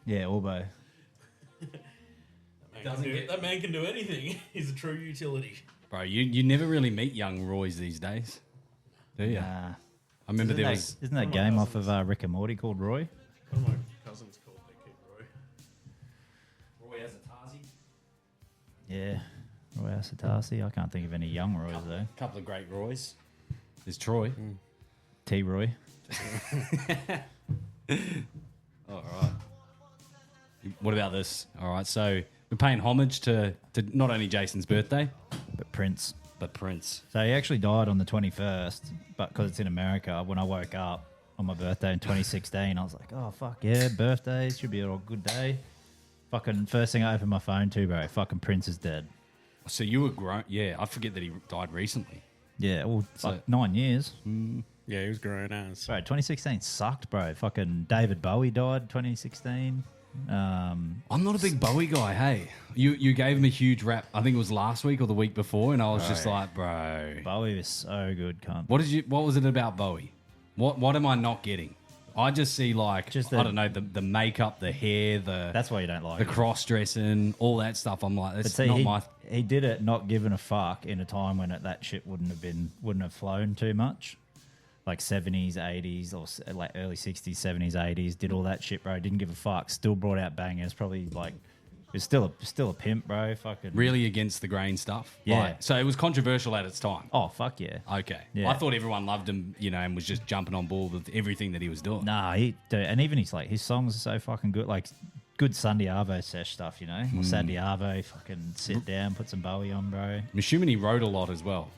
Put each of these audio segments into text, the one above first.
Yeah, Orbo. That man can do anything. He's a true utility. Bro, you never really meet young Roys these days, do you? Nah. I remember there was... Isn't that game off of Rick and Morty called Roy? One of my cousins called their kid Roy. Roy Asatasi. Yeah, Roy Asatasi. I can't think of any young Roys, though. Couple of great Roys. There's Troy. T. Roy. All right. What about this? All right, so we're paying homage to not only Jason's birthday, But Prince. but Prince. So he actually died on the 21st, but because it's in America, when I woke up on my birthday in 2016, I was like, oh, fuck yeah, birthdays, should be a good day. Fucking first thing I opened my phone to, bro, fucking Prince is dead. So you were grown. Yeah, I forget that he died recently. Yeah, well, So- 9 years. Yeah, he was grown as. Bro, 2016 sucked, bro. Fucking David Bowie died 2016. I'm not a big Bowie guy. Hey, you gave him a huge rap. I think it was last week or the week before, and I was just like, bro, Bowie was so good, cunt. what was it about Bowie? What am I not getting? I just see like Just I don't know the makeup, the hair, That's why you don't like the it. cross dressing, all that stuff. I'm like, But that's see, not he, my. he did it not giving a fuck in a time when that shit wouldn't have flown too much. Like 70s, 80s, or like early 60s, 70s, 80s, did all that shit, bro. Didn't give a fuck. Still brought out bangers. Probably like, it's still a pimp, bro. Fucking Really against the grain stuff. Yeah. Like, so it was controversial at its time. Oh fuck yeah. Okay. Yeah. I thought everyone loved him, and was just jumping on board with everything that he was doing. Nah, and even his songs are so fucking good. Like good Sunday Arvo sesh stuff, Or Sunday Arvo, fucking sit down, put some Bowie on, bro. I'm assuming he wrote a lot as well.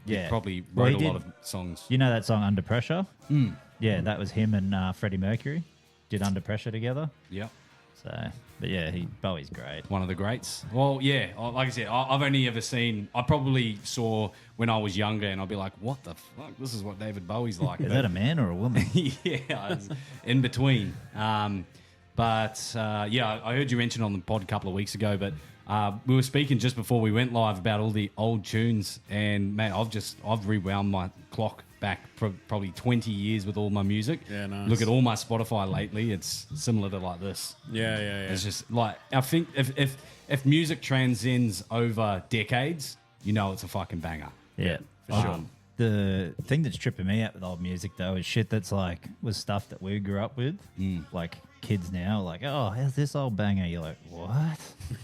Yeah, He probably Well, wrote he a lot did- of songs. You know that song Under Pressure? Yeah, that was him and Freddie Mercury did Under Pressure together. Yep. So, but yeah, Bowie's great. One of the greats. Well, yeah, like I said, I've only ever seen, I probably saw when I was younger and I'll be like, what the fuck? This is what David Bowie's like. Is that a man or a woman? Yeah, it's in between. But I heard you mention on the pod a couple of weeks ago, but we were speaking just before we went live about all the old tunes, and man, I've rewound my clock back probably 20 years with all my music. Yeah, nice. Look at all my Spotify lately; it's similar to like this. Yeah. It's just like, I think if music transcends over decades, it's a fucking banger. Yeah, for sure. The thing that's tripping me out with old music though is shit that's like was stuff that we grew up with. Like kids now, like, oh, how's this old banger? You're like, what?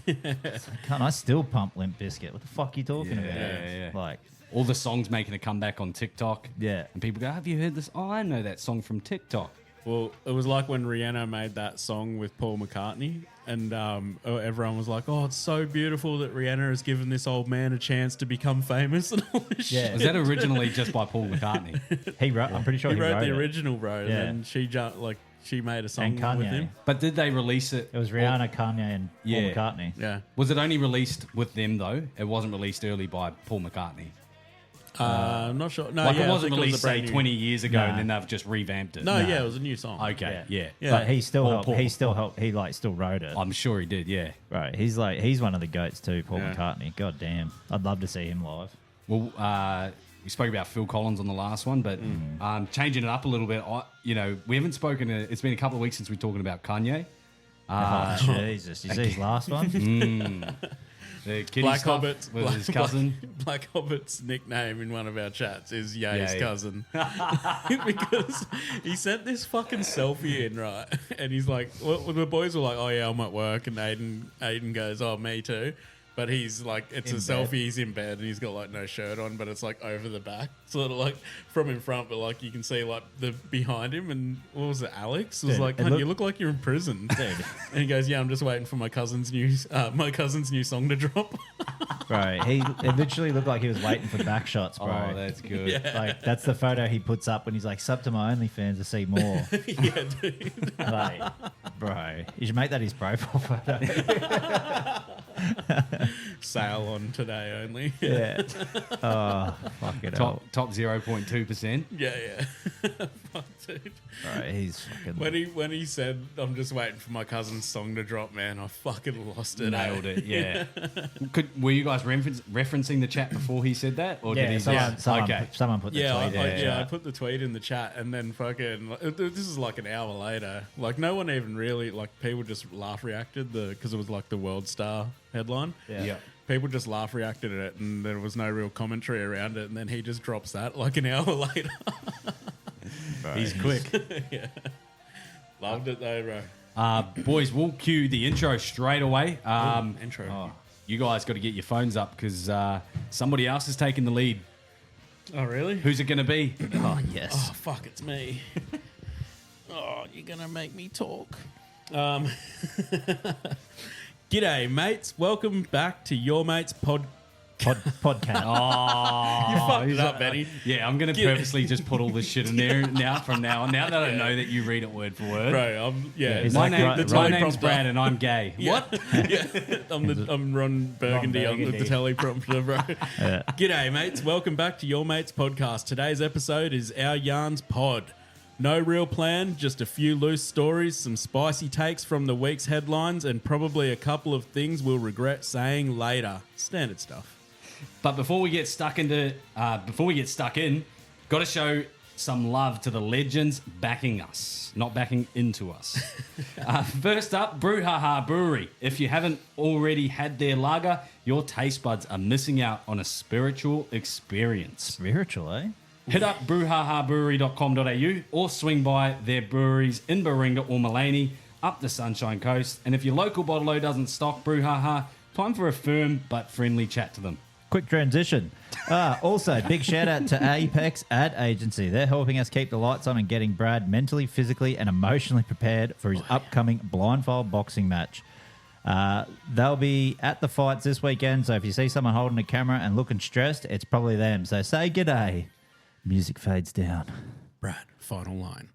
It's like, can't I still pump Limp Bizkit? What the fuck are you talking about? Yeah. Like, All the songs making a comeback on TikTok. Yeah. And people go, have you heard this? Oh, I know that song from TikTok. Well, it was like when Rihanna made that song with Paul McCartney, and everyone was like, "Oh, it's so beautiful that Rihanna has given this old man a chance to become famous." And all this Yeah. shit. Was that originally just by Paul McCartney? he wrote. I'm pretty sure He he wrote the it. original, bro, Yeah. and then she made a song And Kanye. with him. But did they release it? It was Rihanna, Kanye, and Yeah. Paul McCartney. Yeah, Was it only released with them though? It wasn't released early by Paul McCartney. I'm not sure. No, Like yeah, it wasn't I think released a say brand new- 20 years ago, Nah. and then they've just revamped it. No, yeah, it was a new song. Okay, yeah. Yeah. But he still Or helped. Paul. He still helped. He still wrote it. I'm sure he did. Yeah. Right. He's one of the goats too, Paul Yeah. McCartney. God damn. I'd love to see him live. Well, we spoke about Phil Collins on the last one, but changing it up a little bit. We haven't spoken. It's been a couple of weeks since we're talking about Kanye. Oh, Jesus. You see his last one? The kitty Black stuff Hobbit with his cousin. Black Hobbit's nickname in one of our chats is Ye's Ye. cousin because he sent this fucking selfie in, right? And he's like, well, the boys were like, "Oh yeah, I'm at work," and Aiden goes, "Oh, me too." But he's like, it's In a bed. selfie. He's in bed and he's got like no shirt on, but it's like over the back, sort of like from in front, but like you can see like the behind him. And what was it? Alex was Dude, like, it "Hun, look- you look like you're in prison." Dude. And he goes, "Yeah, I'm just waiting for my cousin's new song to drop." Bro, it literally looked like he was waiting for back shots, bro. Oh, that's good. Yeah. Like, that's the photo he puts up when he's like, sub to my OnlyFans to see more. Yeah, dude. Like, bro, you should make that his profile photo. sail on today only. Yeah. Oh, fuck it up. Top 0.2%. Yeah. Fuck, dude. Right, he's fucking... When he said, I'm just waiting for my cousin's song to drop, man, I fucking lost it. Nailed it, yeah. Were you guys referencing the chat before he said that? Or did he someone put the tweet in. I put the tweet in the chat, and then fucking, this is like an hour later. Like, no one even really, like, people just laugh reacted because it was like the World Star headline. Yeah. People just laugh reacted at it, and there was no real commentary around it, and then he just drops that like an hour later. Bro, He's quick. Yeah. Loved it though, bro. Boys, we'll cue the intro straight away. Intro. You guys got to get your phones up because somebody else is taking the lead. Oh, really? Who's it going to be? Oh, yes. Oh, fuck, it's me. Oh, you're going to make me talk. G'day, mates. Welcome back to Your Mates Podcast. Oh, You fucked it up, Benny. Yeah, I'm going to purposely just put all this shit in there from now on. Now that I know that you read it word for word. Bro, Is My that right? name's Brad and I'm gay. Yeah. What? Yeah. I'm Ron Burgundy on the teleprompter, bro. Yeah. G'day, mates. Welcome back to Your Mates Podcast. Today's episode is Our Yarns Pod. No real plan, just a few loose stories, some spicy takes from the week's headlines, and probably a couple of things we'll regret saying later. Standard stuff. But before we get stuck in, got to show some love to the legends backing us, not backing into us. First up, Brouhaha Brewery. If you haven't already had their lager, your taste buds are missing out on a spiritual experience. Spiritual, eh? Hit up brouhahabrewery.com.au or swing by their breweries in Baringa or Mullaney up the Sunshine Coast. And if your local bottle-o doesn't stock Brouhaha, time for a firm but friendly chat to them. Quick transition. Also, big shout out to Apex Ad Agency. They're helping us keep the lights on and getting Brad mentally, physically, and emotionally prepared for his upcoming Blindfold Boxing match. They'll be at the fights this weekend, so if you see someone holding a camera and looking stressed, it's probably them. So say g'day. Music fades down. Brad, final line.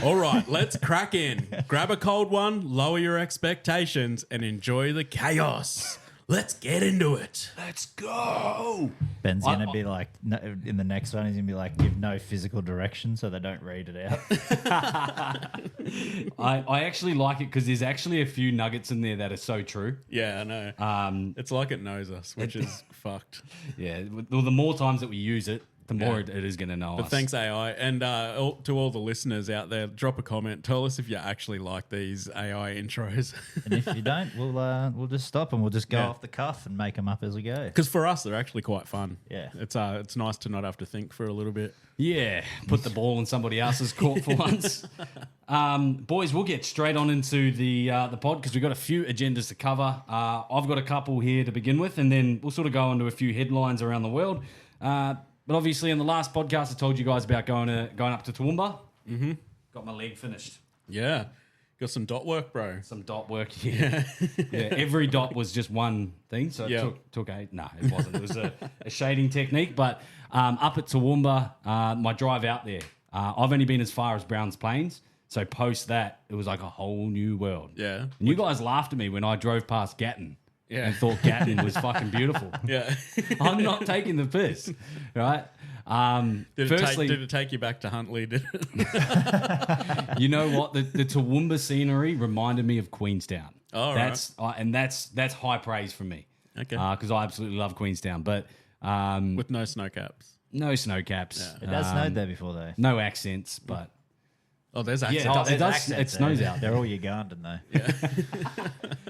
All right, let's crack in. Grab a cold one, lower your expectations, and enjoy the chaos. Let's get into it. Let's go. Ben's going to be like, in the next one, he's going to be like, give no physical direction so they don't read it out. I actually like it because there's actually a few nuggets in there that are so true. Yeah, I know. It's like it knows us, which is fucked. Yeah, well, the more times that we use it, the more it is going to know But us. thanks, AI. And to all the listeners out there, drop a comment. Tell us if you actually like these AI intros. And if you don't, we'll just stop and we'll just go off the cuff and make them up as we go. Because for us, they're actually quite fun. Yeah. It's nice to not have to think for a little bit. Yeah, put the ball in somebody else's court for once. Boys, we'll get straight on into the pod because we've got a few agendas to cover. I've got a couple here to begin with, and then we'll sort of go into a few headlines around the world. But obviously, in the last podcast, I told you guys about going up to Toowoomba. Mm-hmm. Got my leg finished. Yeah. Got some dot work, bro. Some dot work, yeah. Every dot was just one thing, so it took eight. No, it wasn't. It was a shading technique. But up at Toowwoomba, my drive out there, I've only been as far as Browns Plains. So post that, it was like a whole new world. Yeah. And you guys laughed at me when I drove past Gatton. Yeah. And thought Gatton was fucking beautiful. Yeah. I'm not taking the piss, right? Did it take you back to Huntley? Did it? You know what? The Toowwoomba scenery reminded me of Queenstown. Oh, that's high praise from me. Okay. Because I absolutely love Queenstown, but With no snow caps. no snow caps. It has snowed there before, though. No accents, but Oh, there's accents. it does. accents It snows there. out They're there. all Ugandan, though.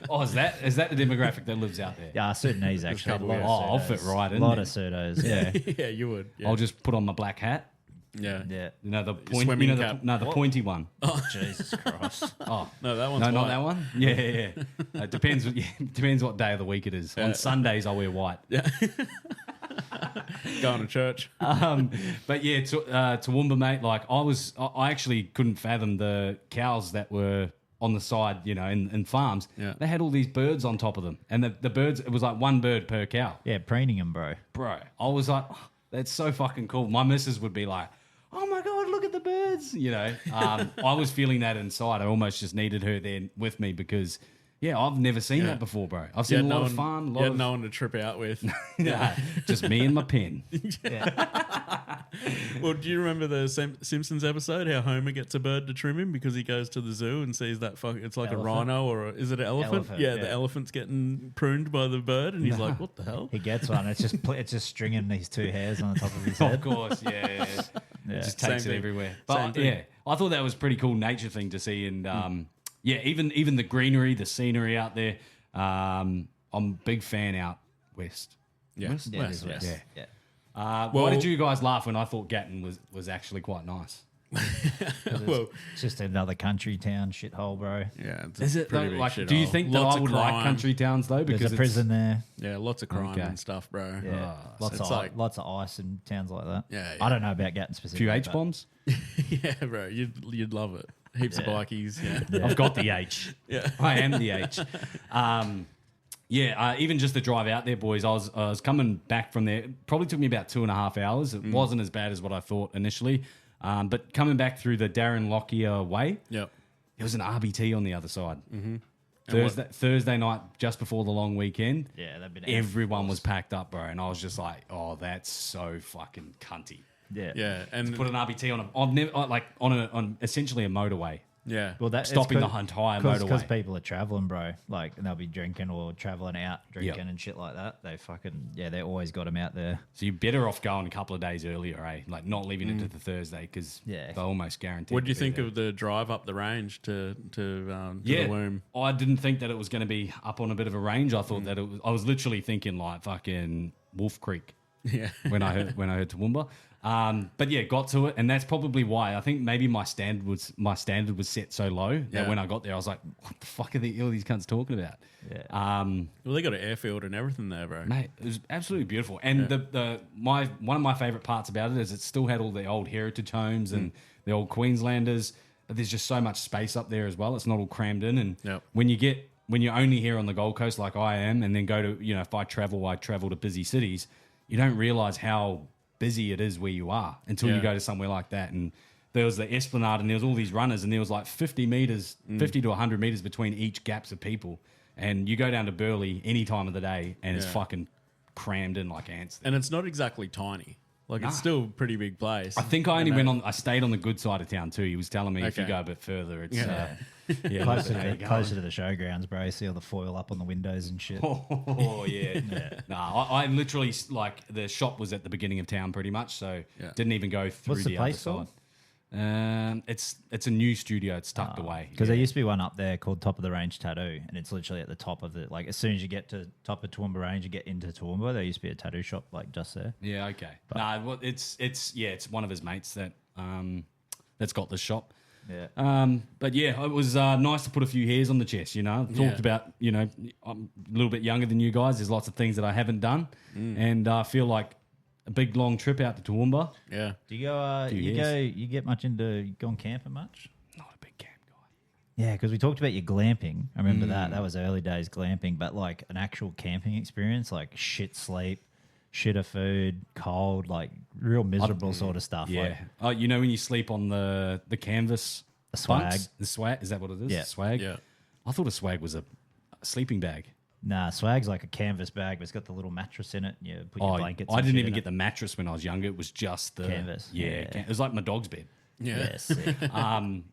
Oh, is that the demographic that lives out there? Yeah, Sudanese, actually. couple, A lot yeah. of Oh, I'll pseudos. fit right in A lot there. of pseudos, yeah. Yeah, you would. Yeah. I'll just put on my black hat. yeah. Yeah. You know the point. Swimming You know cap. the pointy one. Oh, Jesus Christ. Oh. No, that one's No, white. not that one. Yeah. It depends. Depends what day of the week it is. On Sundays, I wear white. Going to church. But yeah, Toowoomba, mate. Like I actually couldn't fathom the cows that were on the side, you know, in farms. Yeah. They had all these birds on top of them, and the birds. It was like one bird per cow. Yeah, preening them, bro. Bro, I was like, oh, that's so fucking cool. My missus would be like, oh my God, look at the birds. You know, I was feeling that inside. I almost just needed her there with me because Yeah, I've never seen that before, bro. I've seen a lot of fun. You had no one to trip out with. Nah, just me and my pen. Well, do you remember the Simpsons episode how Homer gets a bird to trim him because he goes to the zoo and sees that it's like Elephant. a rhino or is it an elephant? Yeah, the elephant's getting pruned by the bird and he's like, what the hell? He gets one. It's just stringing these two hairs on the top of his head. Of course, yeah. It just takes Same it thing. everywhere. Same But thing. yeah, I thought that was a pretty cool nature thing to see. And yeah, even the greenery, the scenery out there. I'm a big fan out west. Yeah, West? Yeah, it is west. Yeah. Yeah. Why did you guys laugh when I thought Gatton was actually quite nice? Well, It's just another country town shithole, bro. yeah. It's Is a it pretty though, big like? shithole. Do you think that Lots I of would like crime. country towns though? There's Because a prison there. Yeah, lots of crime Okay. and stuff, bro. Yeah, So it's lots of ice in towns like that. Yeah, I don't know about Gatton a specifically. few H but- bombs. yeah, bro. You'd love it. Heaps of bikies. Yeah. I've got the H. Yeah. I am the H. Even just the drive out there, boys. I was coming back from there. It probably took me about 2.5 hours. It wasn't as bad as what I thought initially. But coming back through the Darren Lockyer way, Yep. there was an RBT on the other side. Mm-hmm. Thursday night, just before the long weekend, Yeah, they've been everyone was packed up, bro. And I was just like, oh, that's so fucking cunty. Yeah, Yeah, and Put an RBT on essentially a motorway. yeah. Well, stopping the entire because motorway. people are traveling, bro. Like, and they'll be drinking or traveling out drinking and shit like that. They they always got them out there. So you're better off going a couple of days earlier, eh? Like not leaving it to the Thursday because Yeah. they're almost guaranteed. What do you to be think there. of the drive up the range to the womb? I didn't think that it was going to be up on a bit of a range. I thought that it was. I was literally thinking like fucking Wolf Creek Yeah. when I heard Toowwoomba. But yeah, got to it, and that's probably why I think maybe my standard was set so low that when I got there, I was like, "What the fuck are all these cunts talking about?" Yeah. Well, they got an airfield and everything there, bro. Mate, it was absolutely beautiful. And one of my favourite parts about it is it still had all the old heritage homes and the old Queenslanders, but there's just so much space up there as well. It's not all crammed in. And Yep. when you're only here on the Gold Coast like I am, and then go to, if I travel to busy cities, you don't realise how busy it is where you are until you go to somewhere like that. And there was the Esplanade and there was all these runners and there was like 50 to 100 metres between each gaps of people. And you go down to Burleigh any time of the day and it's fucking crammed in like ants. And it's not exactly tiny. Like, it's still a pretty big place. I think I stayed on the good side of town too. He was telling me if you go a bit further, it's Closer to the showgrounds, bro. You see all the foil up on the windows and shit. Oh yeah. Nah, I literally like the shop was at the beginning of town pretty much, so didn't even go through What's the the place other side. It's a new studio. It's tucked away. Because there used to be one up there called Top of the Range Tattoo, and it's literally at the top of it. Like, as soon as you get to top of Toowoomba Range, you get into Toowoomba. There used to be a tattoo shop like just there. Yeah, okay. Well, it's one of his mates that's got the shop. Yeah. But yeah, it was nice to put a few hairs on the chest. Talked about I'm a little bit younger than you guys. There's lots of things that I haven't done, and I feel like a big long trip out to Toowoomba. Yeah. Do you go? You get much into going camping much? Not a big camp guy. Yeah, because we talked about your glamping. I remember that. That was early days glamping, but like an actual camping experience, like shit sleep, shitter food, cold, like real miserable sort of stuff. Yeah. Like, When you sleep on the canvas, The swag. bunks? The swag, is that what it is? Yeah. Swag. Yeah. I thought a swag was a sleeping bag. nah, swag's like a canvas bag, but it's got the little mattress in it. And you put your blankets. I and didn't shit even in get it. the mattress when I was younger. It was just the Canvas. Yeah, Yeah. it was like my dog's bed. Yeah. Yeah, sick.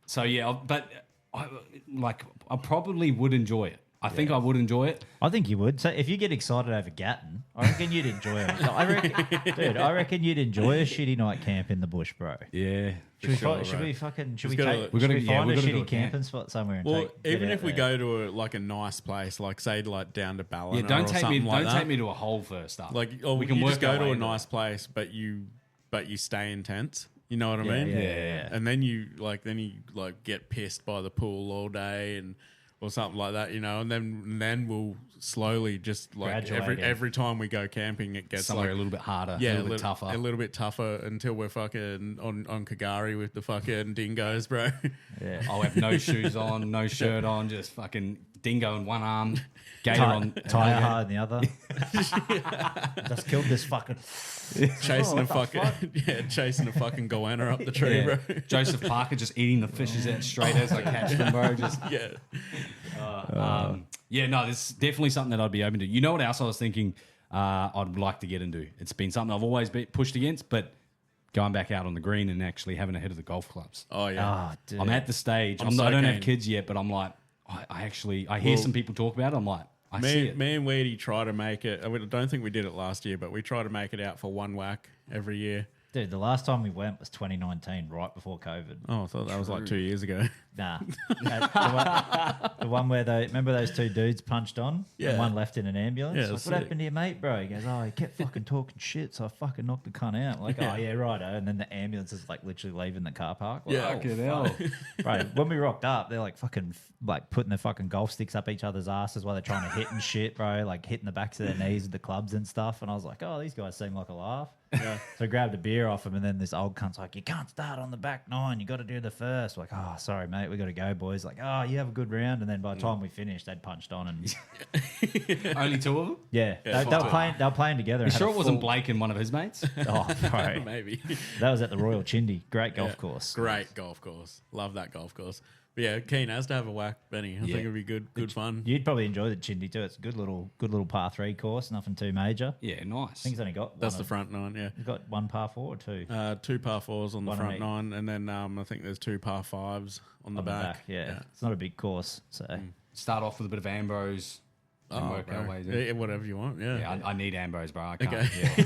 So yeah, but I probably would enjoy it. I think I would enjoy it. I think you would. So if you get excited over Gatton, I reckon you'd enjoy it. I reckon you'd enjoy a shitty night camp in the bush, bro. Yeah. Should we, sure, should bro. we fucking should Just we gotta- take? we Should gotta- we yeah, find we a gotta do shitty a camp. camping spot somewhere? And Well, get even out if we there? go to a nice place, like say down to Ballina, Yeah, don't or take something me. like Don't that. take me to a hole first up. Like, or we can you work just go our to way a into nice it. place, but you stay in tents. You know what I Yeah, mean? yeah. And then you get pissed by the pool all day or something like that, and then we'll slowly just like Graduate, every time we go camping, it gets somewhere like a little bit harder, yeah, a little bit tougher. a little bit tougher until we're fucking on Kagari with the fucking dingoes, bro. Yeah. I'll have no shoes on, no shirt on, just fucking dingo in one arm, gator on tire hard in the other. Just killed this fucking. chasing what a the fucking chasing a fucking goanna up the tree, Yeah. bro. Joseph Parker just eating the fishes out straight as I catch them, bro. Just Yeah. Yeah, no, this is definitely something that I'd be open to. You know what else I was thinking I'd like to get into? It's been something I've always been pushed against, but going back out on the green and actually having a hit of the golf clubs. Oh, yeah. Oh, dude. I'm at the stage. I'm so I don't have keen. kids yet, but I'm like, I hear some people talk about it. I'm like, I see it. Me and Weedy try to make it. I don't think we did it last year, but we try to make it out for one whack every year. Dude, the last time we went was 2019, right before COVID. Oh, I thought that was like 2 years ago. Nah. The one where remember those two dudes punched on? Yeah. And one left in an ambulance? Yeah, Like, that's what sick. happened to your mate, bro? He goes, oh, he kept fucking talking shit, so I fucking knocked the cunt out. Like, oh, yeah, righto. And then the ambulance is like literally leaving the car park. Like, Yeah. oh, Fucking hell. Bro, when we rocked up, they're like fucking like putting their fucking golf sticks up each other's asses while they're trying to hit and shit, bro. Like hitting the backs of their knees with the clubs and stuff. And I was like, oh, these guys seem like a laugh. Yeah. So I grabbed a beer off him, and then this old cunt's like, you can't start on the back nine. You got to do the first. Like, oh, sorry, mate. We got to go, boys. Like, oh, you have a good round. And then by the time we finished, they'd punched on. And Only two of them? yeah, they were playing together. You and had sure a it wasn't full- Blake and one of his mates? Oh, bro. Maybe. That was at the Royal Chindy. Great golf course. Great golf course. Love that golf course. But yeah, keen as to have a whack, Benny. I think it'd be good fun. You'd probably enjoy the Chindy too. It's a good little par 3 course. Nothing too major. Yeah, nice. I think he's only got That's one the of- front nine, yeah. He's got one par 4 or two. 2 par 4s on the One front on each. nine, and then I think there's 2 par 5s on the on the back. back. Yeah. It's not a big course. So Start off with a bit of Ambrose and work our way there. Yeah, whatever you want, yeah. Yeah, I need Ambrose, bro. I can't. Okay.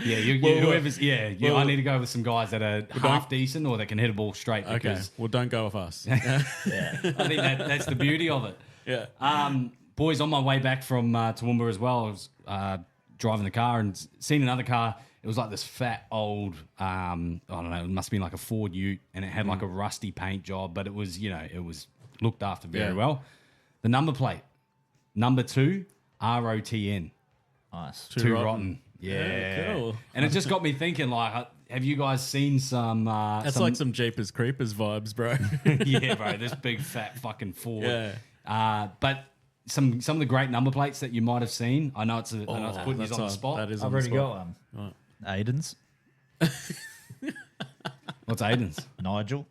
Yeah, whoever's. I need to go with some guys that are half decent or that can hit a ball straight. Okay, Because well, don't go with us. I think that's the beauty of it. Yeah. Boys, on my way back from Toowoomba as well, I was driving the car and seen another car. It was like this fat old, I don't know, it must have been like a Ford Ute, and it had like a rusty paint job, but it was, it was looked after very well. The number plate, number 2, ROTN. nice. Too rotten. Yeah. Cool. And it just got me thinking, like, have you guys seen some... That's like some Jeepers Creepers vibes, bro. yeah, bro, this big fat fucking Ford. Yeah. But some of the great number plates that you might have seen, I know it's putting you on the spot. That is I've on the already got spot. one. Aiden's. What's Aiden's? Nigel.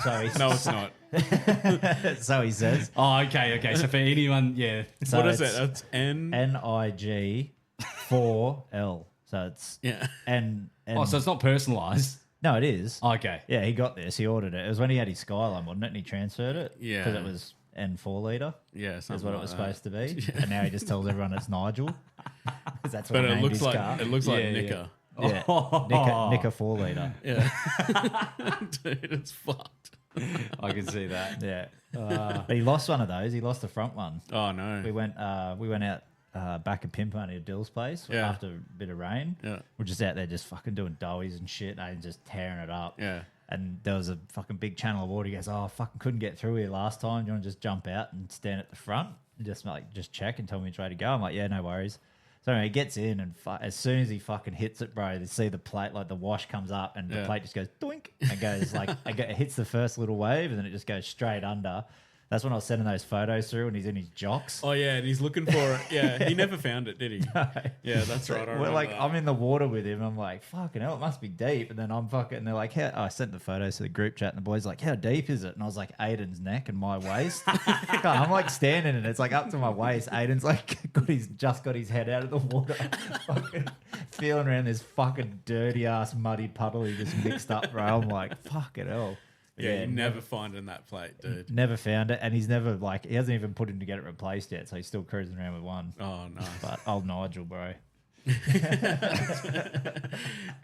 So he, No, it's not. so he says. Oh, okay. So for anyone, yeah. So What is it's it? That's N. NIG 4L. So it's Yeah. N. Oh, so it's not personalised. No, it is. Okay. Yeah, he got this. He ordered it. It was when he had his Skyline, wasn't it? And he transferred it. Yeah. Because it was N4 litre. Yeah, Is something what it like was that. supposed to be. And now he just tells everyone it's Nigel. Because that's what But he it named looks his like car. it looks like Yeah, Nicker. Yeah. Nicker 4 litre. Yeah. Dude, it's fucked. I can see that. Yeah. But he lost one of those. He lost the front one. Oh no. We went out back at Pimpo near Dill's place Yeah. after a bit of rain. Yeah. We're just out there just fucking doing doughies and shit and just tearing it up. Yeah. And there was a fucking big channel of water. He goes, oh, I fucking couldn't get through here last time. Do you want to just jump out and stand at the front and just check and tell me which way to go? I'm like, yeah, no worries. So anyway, he gets in and as soon as he fucking hits it, bro, they see the plate, like the wash comes up and the plate just goes doink and goes like, it hits the first little wave and then it just goes straight under. That's when I was sending those photos through and he's in his jocks. Oh yeah, and he's looking for it. Yeah, he never found it, did he? Yeah, that's right. I We're remember like, that. I'm in the water with him. I'm like, fucking hell, it must be deep. And then I'm fucking, and they're like, I sent the photos to the group chat and the boys like, how deep is it? And I was like, Aiden's neck and my waist. God, I'm like standing and it's like up to my waist. Aiden's like, just got his head out of the water, fucking feeling around this fucking dirty ass muddy puddle he just mixed up, bro. I'm like, fucking hell. Yeah, you never finding that plate, dude. Never found it. And he's never he hasn't even put in to get it replaced yet. So he's still cruising around with one. Oh no. But old Nigel, bro.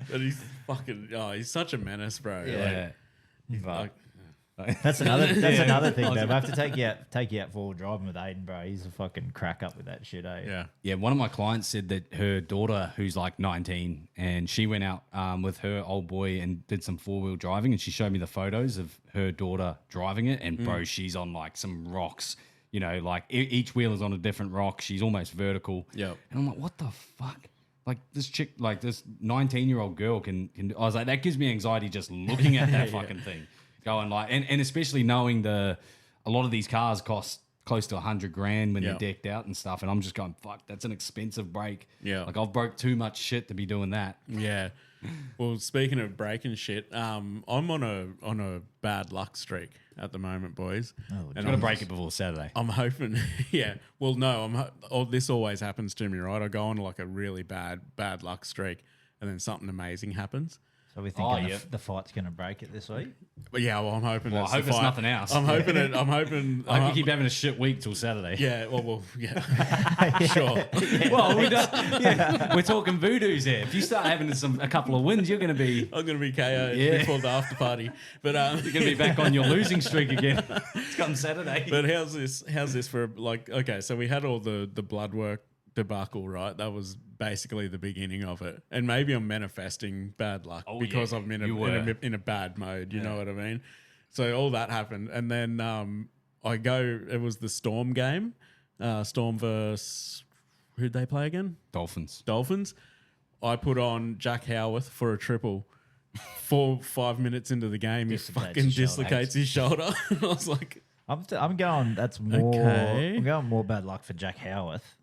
But he's fucking. Oh, he's such a menace, bro. Yeah. Like, That's another thing, though. I have to take you out forward driving with Aiden, bro. He's a fucking crack up with that shit, eh? yeah. Yeah, one of my clients said that her daughter, who's like 19, and she went out with her old boy and did some 4-wheel driving, and she showed me the photos of her daughter driving it, and bro, she's on like some rocks, like each wheel is on a different rock. She's almost vertical. Yep. And I'm like, what the fuck? Like this chick, like this 19-year-old girl can. I was like, that gives me anxiety just looking at that fucking thing. Going like, and especially knowing a lot of these cars cost close to 100 grand when Yeah. they're decked out and stuff. And I'm just going, fuck, that's an expensive break. Yeah. Like I've broke too much shit to be doing that. Yeah. Well, speaking of breaking shit, I'm on a bad luck streak at the moment, boys. Oh, I'm going to break it before Saturday. I'm hoping, yeah. Well, no, this always happens to me, right? I go on like a really bad luck streak, and then something amazing happens. So we're thinking yep. the fight's going to break it this week. But yeah, well, I'm hoping. Well, I hope it's nothing else. I'm hoping it. I'm hoping. I hope you keep having a shit week till Saturday. Yeah. Well, yeah. Sure. Well, we're talking voodoos here. If you start having a couple of wins, you're going to be I'm going to be KO'd Yeah. before the after party. But you're going to be back on your losing streak again. It's come Saturday. But how's this for like? Okay, so we had all the blood work debacle, right? That was basically the beginning of it. And maybe I'm manifesting bad luck because yeah, I'm in a bad mode. You know what I mean? So all that happened, and then I go. It was the Storm game. Storm versus who'd they play again? Dolphins. I put on Jack Howarth for a triple. 5 minutes into the game, he fucking dislocates his shoulder. And I was like, I'm going. That's more. Okay. I'm going more bad luck for Jack Howarth.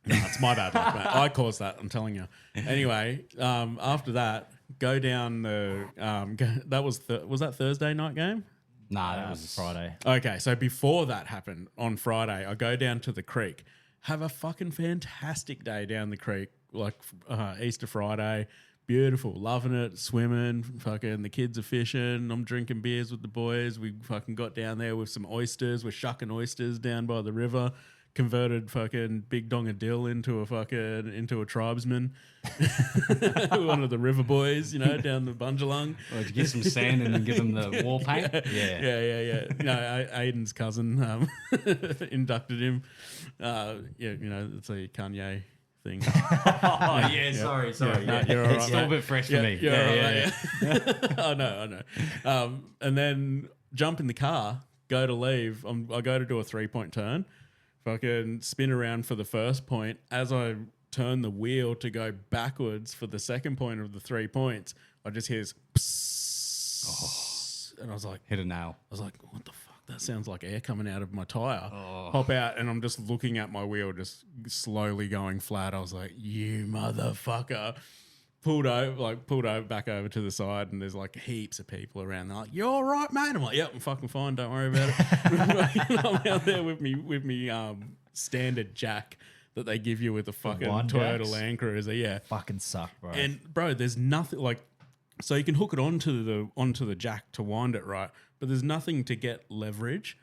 no, it's my bad luck, mate. I caused that, I'm telling you. Anyway, after that, go down the that was that Thursday night game? Nah, that was Friday. Okay, so before that happened on Friday, I go down to the creek, have a fucking fantastic day down the creek, like Easter Friday. Beautiful, loving it, swimming, fucking the kids are fishing, I'm drinking beers with the boys. We fucking got down there with some oysters. We're shucking oysters down by the river. Converted fucking Big Donga Dill into a tribesman. One of the river boys, down the Bunjalung. Well, did you get some sand and then give them the wall paint? Yeah. No, Aiden's cousin inducted him. It's a Kanye thing. Oh, yeah, sorry. No, you're all right, It's still a bit fresh for me. You're all right, yeah. I know. And then jump in the car, go to leave. I go to do a 3-point turn. Fucking spin around for the first point. As I turn the wheel to go backwards for the second point of the 3 points, I just hear this psss, and I was like, Hit a nail. what the fuck? That sounds like air coming out of my tire. Hop out, and I'm just looking at my wheel, just slowly going flat. I was like, you motherfucker. Pulled over back over to the side, and there's like heaps of people around. They're like, "You all right, mate?" I'm like, "Yep, I'm fucking fine. Don't worry about it." I'm out there with me standard jack that they give you with the fucking Toyota jacks? Land Cruiser. Yeah, Fucking suck, bro. and bro, there's nothing like. So you can hook it onto the jack to wind it right, but there's nothing to get leverage.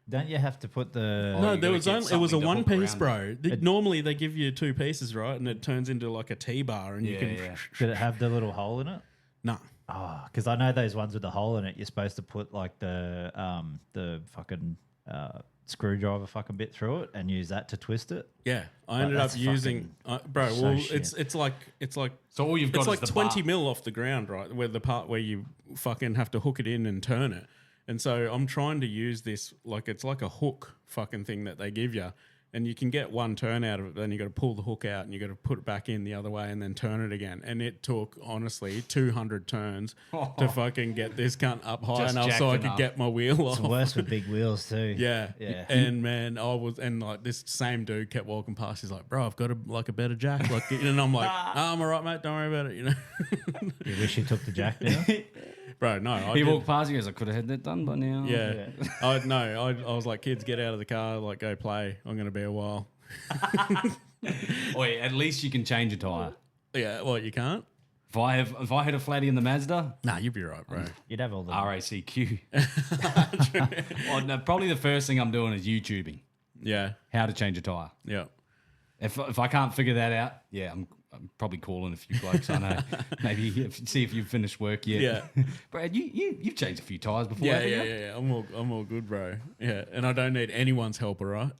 Don't you have to put the? No, you there gotta was get only it was a something to one hook piece, around bro. Normally they give you 2 pieces, right, and it turns into like a T-bar, and you can. Yeah. Did it have the little hole in it? No. Oh, because I know those ones with the hole in it. You're supposed to put like the fucking screwdriver fucking bit through it and use that to twist it. Yeah, I ended up that's using, bro. so Well, shit. it's like So all you've got it's like is the 20 bar. mil off the ground, right? Where the part where you fucking have to hook it in and turn it. And so I'm trying to use this like it's like a hook fucking thing that they give you, and you can get one turn out of it. Then you got to pull the hook out and you got to put it back in the other way and then turn it again. And it took honestly 200 turns to fucking get this cunt up high Just enough so I jacked could enough. get my wheel off. It's worse with big wheels too. Yeah. Yeah. And man, like this same dude kept walking past. He's like, bro, I've got a better jack. Like, and I'm like, I'm all right, mate. Don't worry about it. You wish you took the jack now. Bro, no. He walked past, he goes, I could have had that done by now. Yeah. I was like, kids, get out of the car. Like, go play. I'm going to be a while. Wait, at least you can change a tyre. Yeah. Well, you can't? If I had a flatty in the Mazda, Nah, you'll be right, bro. You'd have all the. RACQ. Well, no, probably the first thing I'm doing is YouTubing Yeah. how to change a tyre. Yeah. If I can't figure that out, yeah, I'm probably calling a few blokes I know. Maybe see if you've finished work yet. Yeah. Brad, you've changed a few tyres before. Yeah, haven't you? yeah. I'm all good, bro. Yeah. And I don't need anyone's help, all right?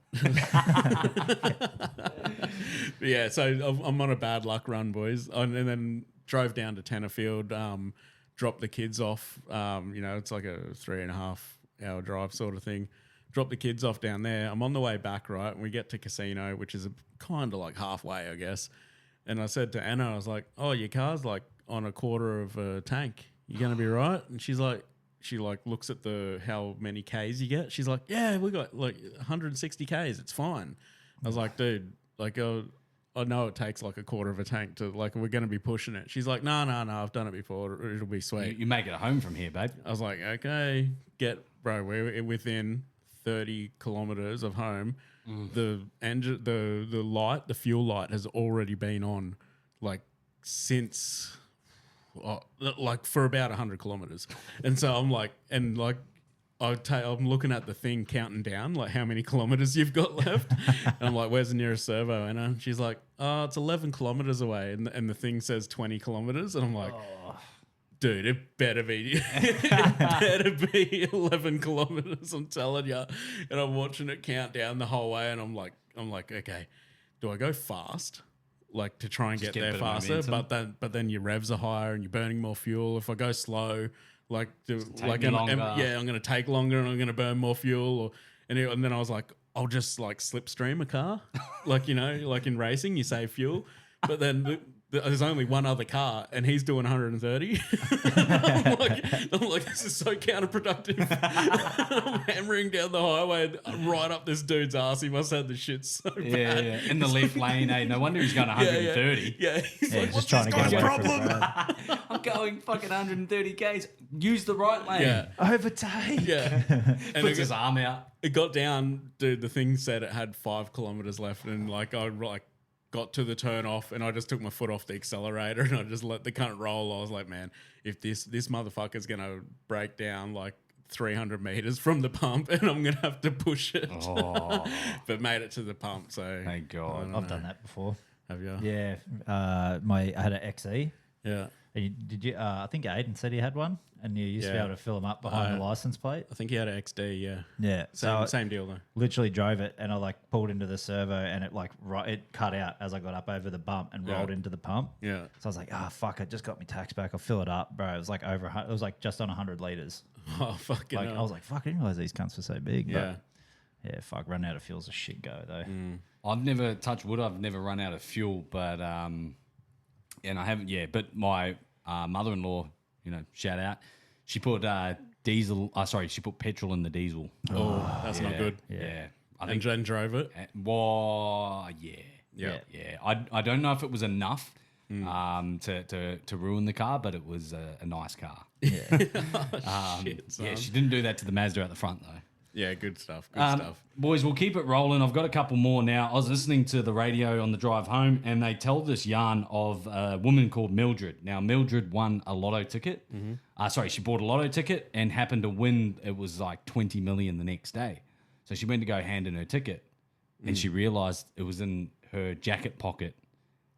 Yeah, so I'm on a bad luck run, boys. And then drove down to Tenterfield, dropped the kids off. It's like a 3.5 hour drive sort of thing. Drop the kids off down there. I'm on the way back, right? And we get to Casino, which is kind of like halfway, I guess. And I said to Anna, I was like, oh, your car's like on a quarter of a tank. You going to be right? And she's like, she like looks at the how many Ks you get. She's like, yeah, we got like 160 Ks. It's fine. I was like, dude, like I know it takes like a quarter of a tank to like we're going to be pushing it. She's like, no, I've done it before. It'll be sweet. You make it home from here, babe. I was like, okay, bro. We're within 30 kilometers of home. The engine, the light, the fuel light has already been on, like since, like for about 100 kilometers. And so I'm like, I'm looking at the thing counting down, like how many kilometers you've got left. And I'm like, where's the nearest servo? And she's like, oh, it's 11 kilometers away. And the thing says 20 kilometers. And I'm like, dude, it better be 11 kilometers. I'm telling you. And I'm watching it count down the whole way. And I'm like, okay, do I go fast? Like to try and get there faster, but then your revs are higher and you're burning more fuel. If I go slow, I'm going to take longer and I'm going to burn more fuel. And then I was like, I'll just like slipstream a car, like like in racing, you save fuel. But then there's only one other car and he's doing 130. I'm like, this is so counterproductive. I'm hammering down the highway right up this dude's ass. He must have the shit so bad. Yeah. In the left lane, no wonder he's going 130. Yeah. He's like, just trying to get away problem? I'm going fucking 130 Ks. Use the right lane. Yeah. Overtake. Yeah. And Puts his arm out. it got down, dude. The thing said it had 5 kilometers left, and like I got to the turn off, and I just took my foot off the accelerator, and I just let the cunt roll. I was like, man, if this motherfucker's gonna break down like 300 meters from the pump, and I'm gonna have to push it. But made it to the pump, so Thank God. I've done that before. have you? Yeah. I had an XE. Yeah. Did you? I think Aiden said he had one, and you used to be Yeah. able to fill them up behind the license plate. I think he had an XD. Yeah. Yeah. Same deal though. Literally drove it, and I like pulled into the servo, and it cut out as I got up over the bump and rolled into the pump. Yeah. So I was like, fuck it, just got me tax back. I'll fill it up, bro. It was like it was like just on 100 liters. Oh fucking. Like hell. I was like, fuck, I didn't realize these cunts were so big. Yeah. But yeah, fuck, running out of fuel's a shit go though. I've never touched wood. I've never run out of fuel, but and I haven't. Yeah, but my mother-in-law, shout out. She put diesel. She put petrol in the diesel. Oh, that's not good. Yeah, I And think. Jen drove it. Yeah. I don't know if it was enough to ruin the car, but it was a nice car. Shit, son. Yeah, she didn't do that to the Mazda at the front though. Yeah, good stuff. Good stuff. Boys, we'll keep it rolling. I've got a couple more now. I was listening to the radio on the drive home, and they tell this yarn of a woman called Mildred. Now, Mildred won a lotto ticket. She bought a lotto ticket and happened to win. It was like 20 million the next day. So she went to go hand in her ticket, and she realised it was in her jacket pocket.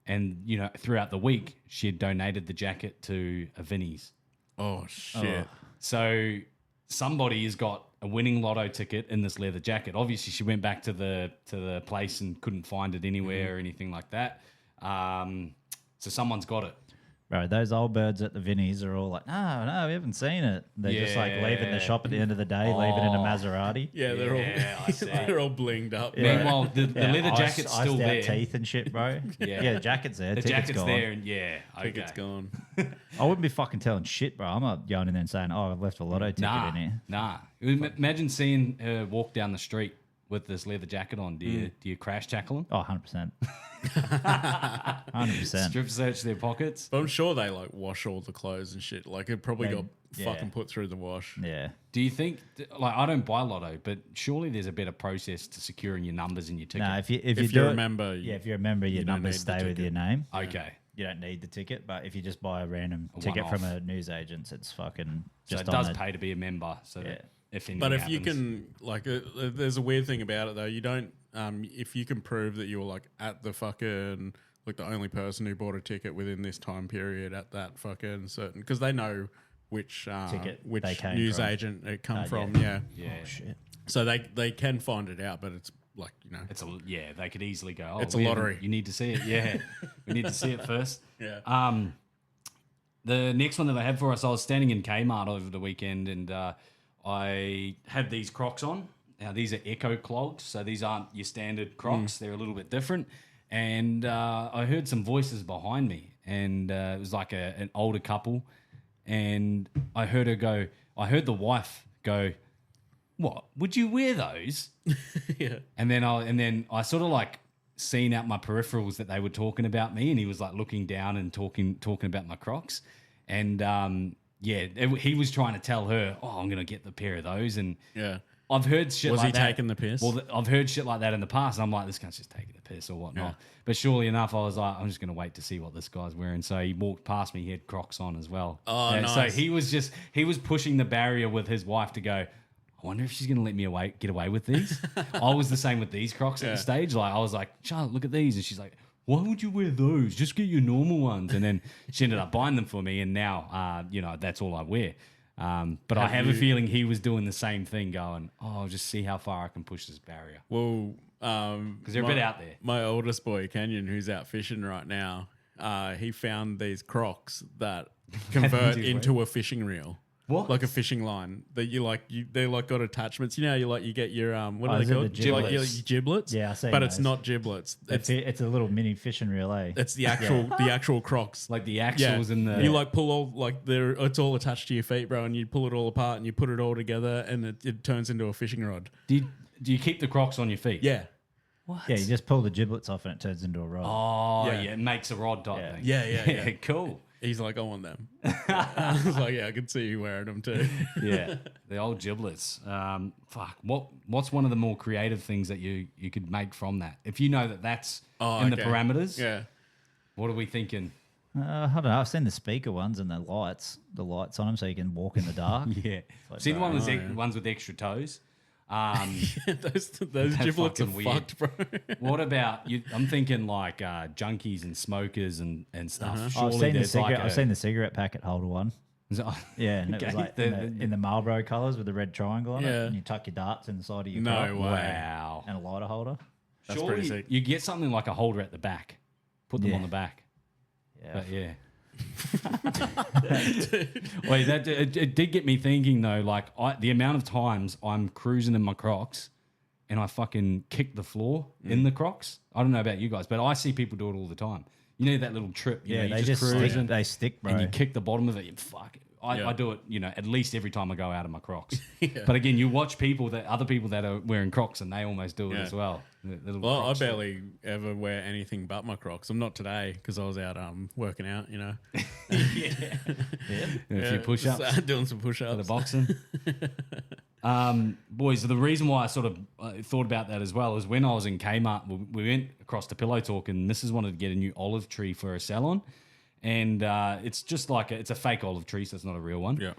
And, throughout the week, she had donated the jacket to a Vinnie's. Oh shit. So somebody has got a winning lotto ticket in this leather jacket. Obviously, she went back to the place and couldn't find it anywhere or anything like that. So someone's got it. Bro, those old birds at the Vinnies are all like, no, we haven't seen it. They're just like leaving the shop at the end of the day, leaving in a Maserati. Yeah, they're I see. all they're all blinged up. Yeah. Meanwhile, the leather jacket's still iced there. out teeth and shit, bro. Yeah. The jacket's there. The ticket's jacket's gone. there, and okay. Ticket's gone. I wouldn't be fucking telling shit, bro. I'm not going in there and saying, I've left a lotto ticket in here. Nah. Imagine seeing her walk down the street with this leather jacket on. Do you crash tackle them? Oh, 100%. 100%. Strip search their pockets? But I'm sure they like wash all the clothes and shit. Like it probably got yeah. fucking put through the wash. Yeah. Do you think, I don't buy lotto, but surely there's a better process to securing your numbers in your ticket? No, if you If do you're it- a member, if you're a member, your don't numbers need the stay with ticket. your name. Okay. You don't need the ticket, but if you just buy a random ticket one-off. from a newsagent, it's fucking So just it does on the, pay to be a member. So Yeah. that if anything But if you happens- can, there's a weird thing about it though. You don't, if you can prove that you were like at the fucking, like the only person who bought a ticket within this time period at that fucking certain, because they know which Ticket which they came news from. agent it come Yeah. from. Yeah. Yeah. Oh, shit. So they can find it out, but it's like, they could easily go, oh, It's a we lottery. haven't- You need to see it. Yeah. We need to see it first. yeah. The next one that I had for us, I was standing in Kmart over the weekend and I had these Crocs on. Now, these are Echo clogs, so these aren't your standard Crocs. They're a little bit different. And I heard some voices behind me, and it was like an older couple. And I heard her go, I heard the wife go, "What? Would you wear those?" Yeah. And then I sort of like seen out my peripherals that they were talking about me, and he was like looking down and talking about my Crocs, and he was trying to tell her, "Oh, I'm gonna get the pair of those," and Yeah. I've heard shit Was like he that. taking the piss? Well, I've heard shit like that in the past, and I'm like, this guy's just taking the piss or whatnot. Yeah. But surely enough, I was like, I'm just going to wait to see what this guy's wearing. So he walked past me, he had Crocs on as well. Oh, So nice. he was pushing the barrier with his wife to go, I wonder if she's going to let me get away with these. I was the same with these Crocs at the stage. Like I was like, Charlotte, look at these. And she's like, why would you wear those? Just get your normal ones. And then she ended up buying them for me. And now, that's all I wear. But I have a feeling he was doing the same thing, going, "Oh, I'll just see how far I can push this barrier." Well, Because they're a bit out there. My oldest boy, Kenyon, who's out fishing right now, he found these Crocs that convert into a fishing reel. What? Like a fishing line that they like got attachments. You know, you get your what are is they it called? the Like your giblets? giblets. Yeah, I've seen but it's those. not giblets. It's a little mini fishing reel, eh? It's the actual Crocs. Like the axles and the. You like pull all it's all attached to your feet, bro, and you pull it all apart and you put it all together and it turns into a fishing rod. Do you keep the Crocs on your feet? Yeah. What? Yeah, you just pull the giblets off and it turns into a rod. Oh, Yeah. yeah. It makes a rod type thing. Yeah. Cool. He's like, I want them. I was like, yeah, I can see you wearing them too. Yeah. The old giblets. What's one of the more creative things that you could make from that? If you know that that's in the parameters, Yeah. what are we thinking? I don't know. I've seen the speaker ones and the lights on them so you can walk in the dark. Yeah. like See the that. ones with extra toes? those That's giblets are fucking weird. fucked, bro. What about you? I'm thinking like junkies and smokers and stuff. I've Surely seen there's like I've seen the cigarette packet holder one. Yeah, and it was Okay. like in the Marlboro colours with the red triangle on Yeah. it, and you tuck your darts in the side of your No cock. way. Wow. And a lighter holder. That's Surely pretty sick. you get something like a holder at the back. Put them Yeah. on the back. Yeah, But yeah. Wait, it did get me thinking though. Like the amount of times I'm cruising in my Crocs, and I fucking kick the floor in the Crocs. I don't know about you guys, but I see people do it all the time. You know that little trip. You know, they you just cruise stick. They stick, bro. and you kick the bottom of it. And fuck it. Yeah. I do it. At least every time I go out of my Crocs. But again, you watch other people that are wearing Crocs, and they almost do it Yeah. as well. The little Well, I Crocs. barely ever wear anything but my Crocs. I'm not today because I was out working out, A few push-ups. doing some For push-ups. the boxing. Boys, the reason why I sort of thought about that as well is when I was in Kmart, we went across to Pillow Talk, and Mrs. wanted to get a new olive tree for her salon. And it's just like it's a fake olive tree, so it's not a real one. Yeah.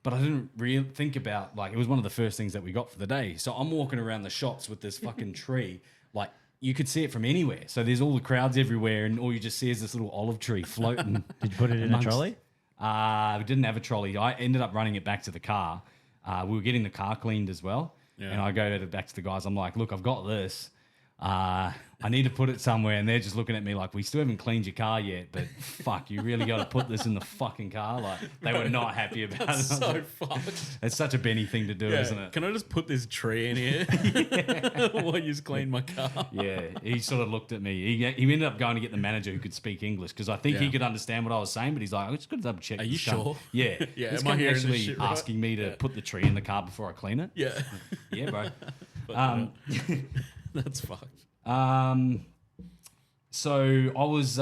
But I didn't really think about, it was one of the first things that we got for the day. So I'm walking around the shops with this fucking tree. Like, you could see it from anywhere. So there's all the crowds everywhere, and all you just see is this little olive tree floating. Did you put it in a trolley? We didn't have a trolley. I ended up running it back to the car. We were getting the car cleaned as well. Yeah. And I go back to the guys. I'm like, look, I've got this. I need to put it somewhere. And they're just looking at me like, we still haven't cleaned your car yet, but fuck, you really got to put this in the fucking car? Like, they were not happy about That's it. so fucked. It's such a Benny thing to do, Yeah. isn't it? Can I just put this tree in here while you just clean my car? Yeah, he sort of looked at me. He ended up going to get the manager who could speak English because I think he Yeah. could understand what I was saying, but he's like, I just got to double check. Are this you stuff." sure? Yeah. Yeah, This am I guy hearing this actually shit right? asking me to put the tree in the car before I clean it. Yeah. Yeah, bro. That's fucked. So I was,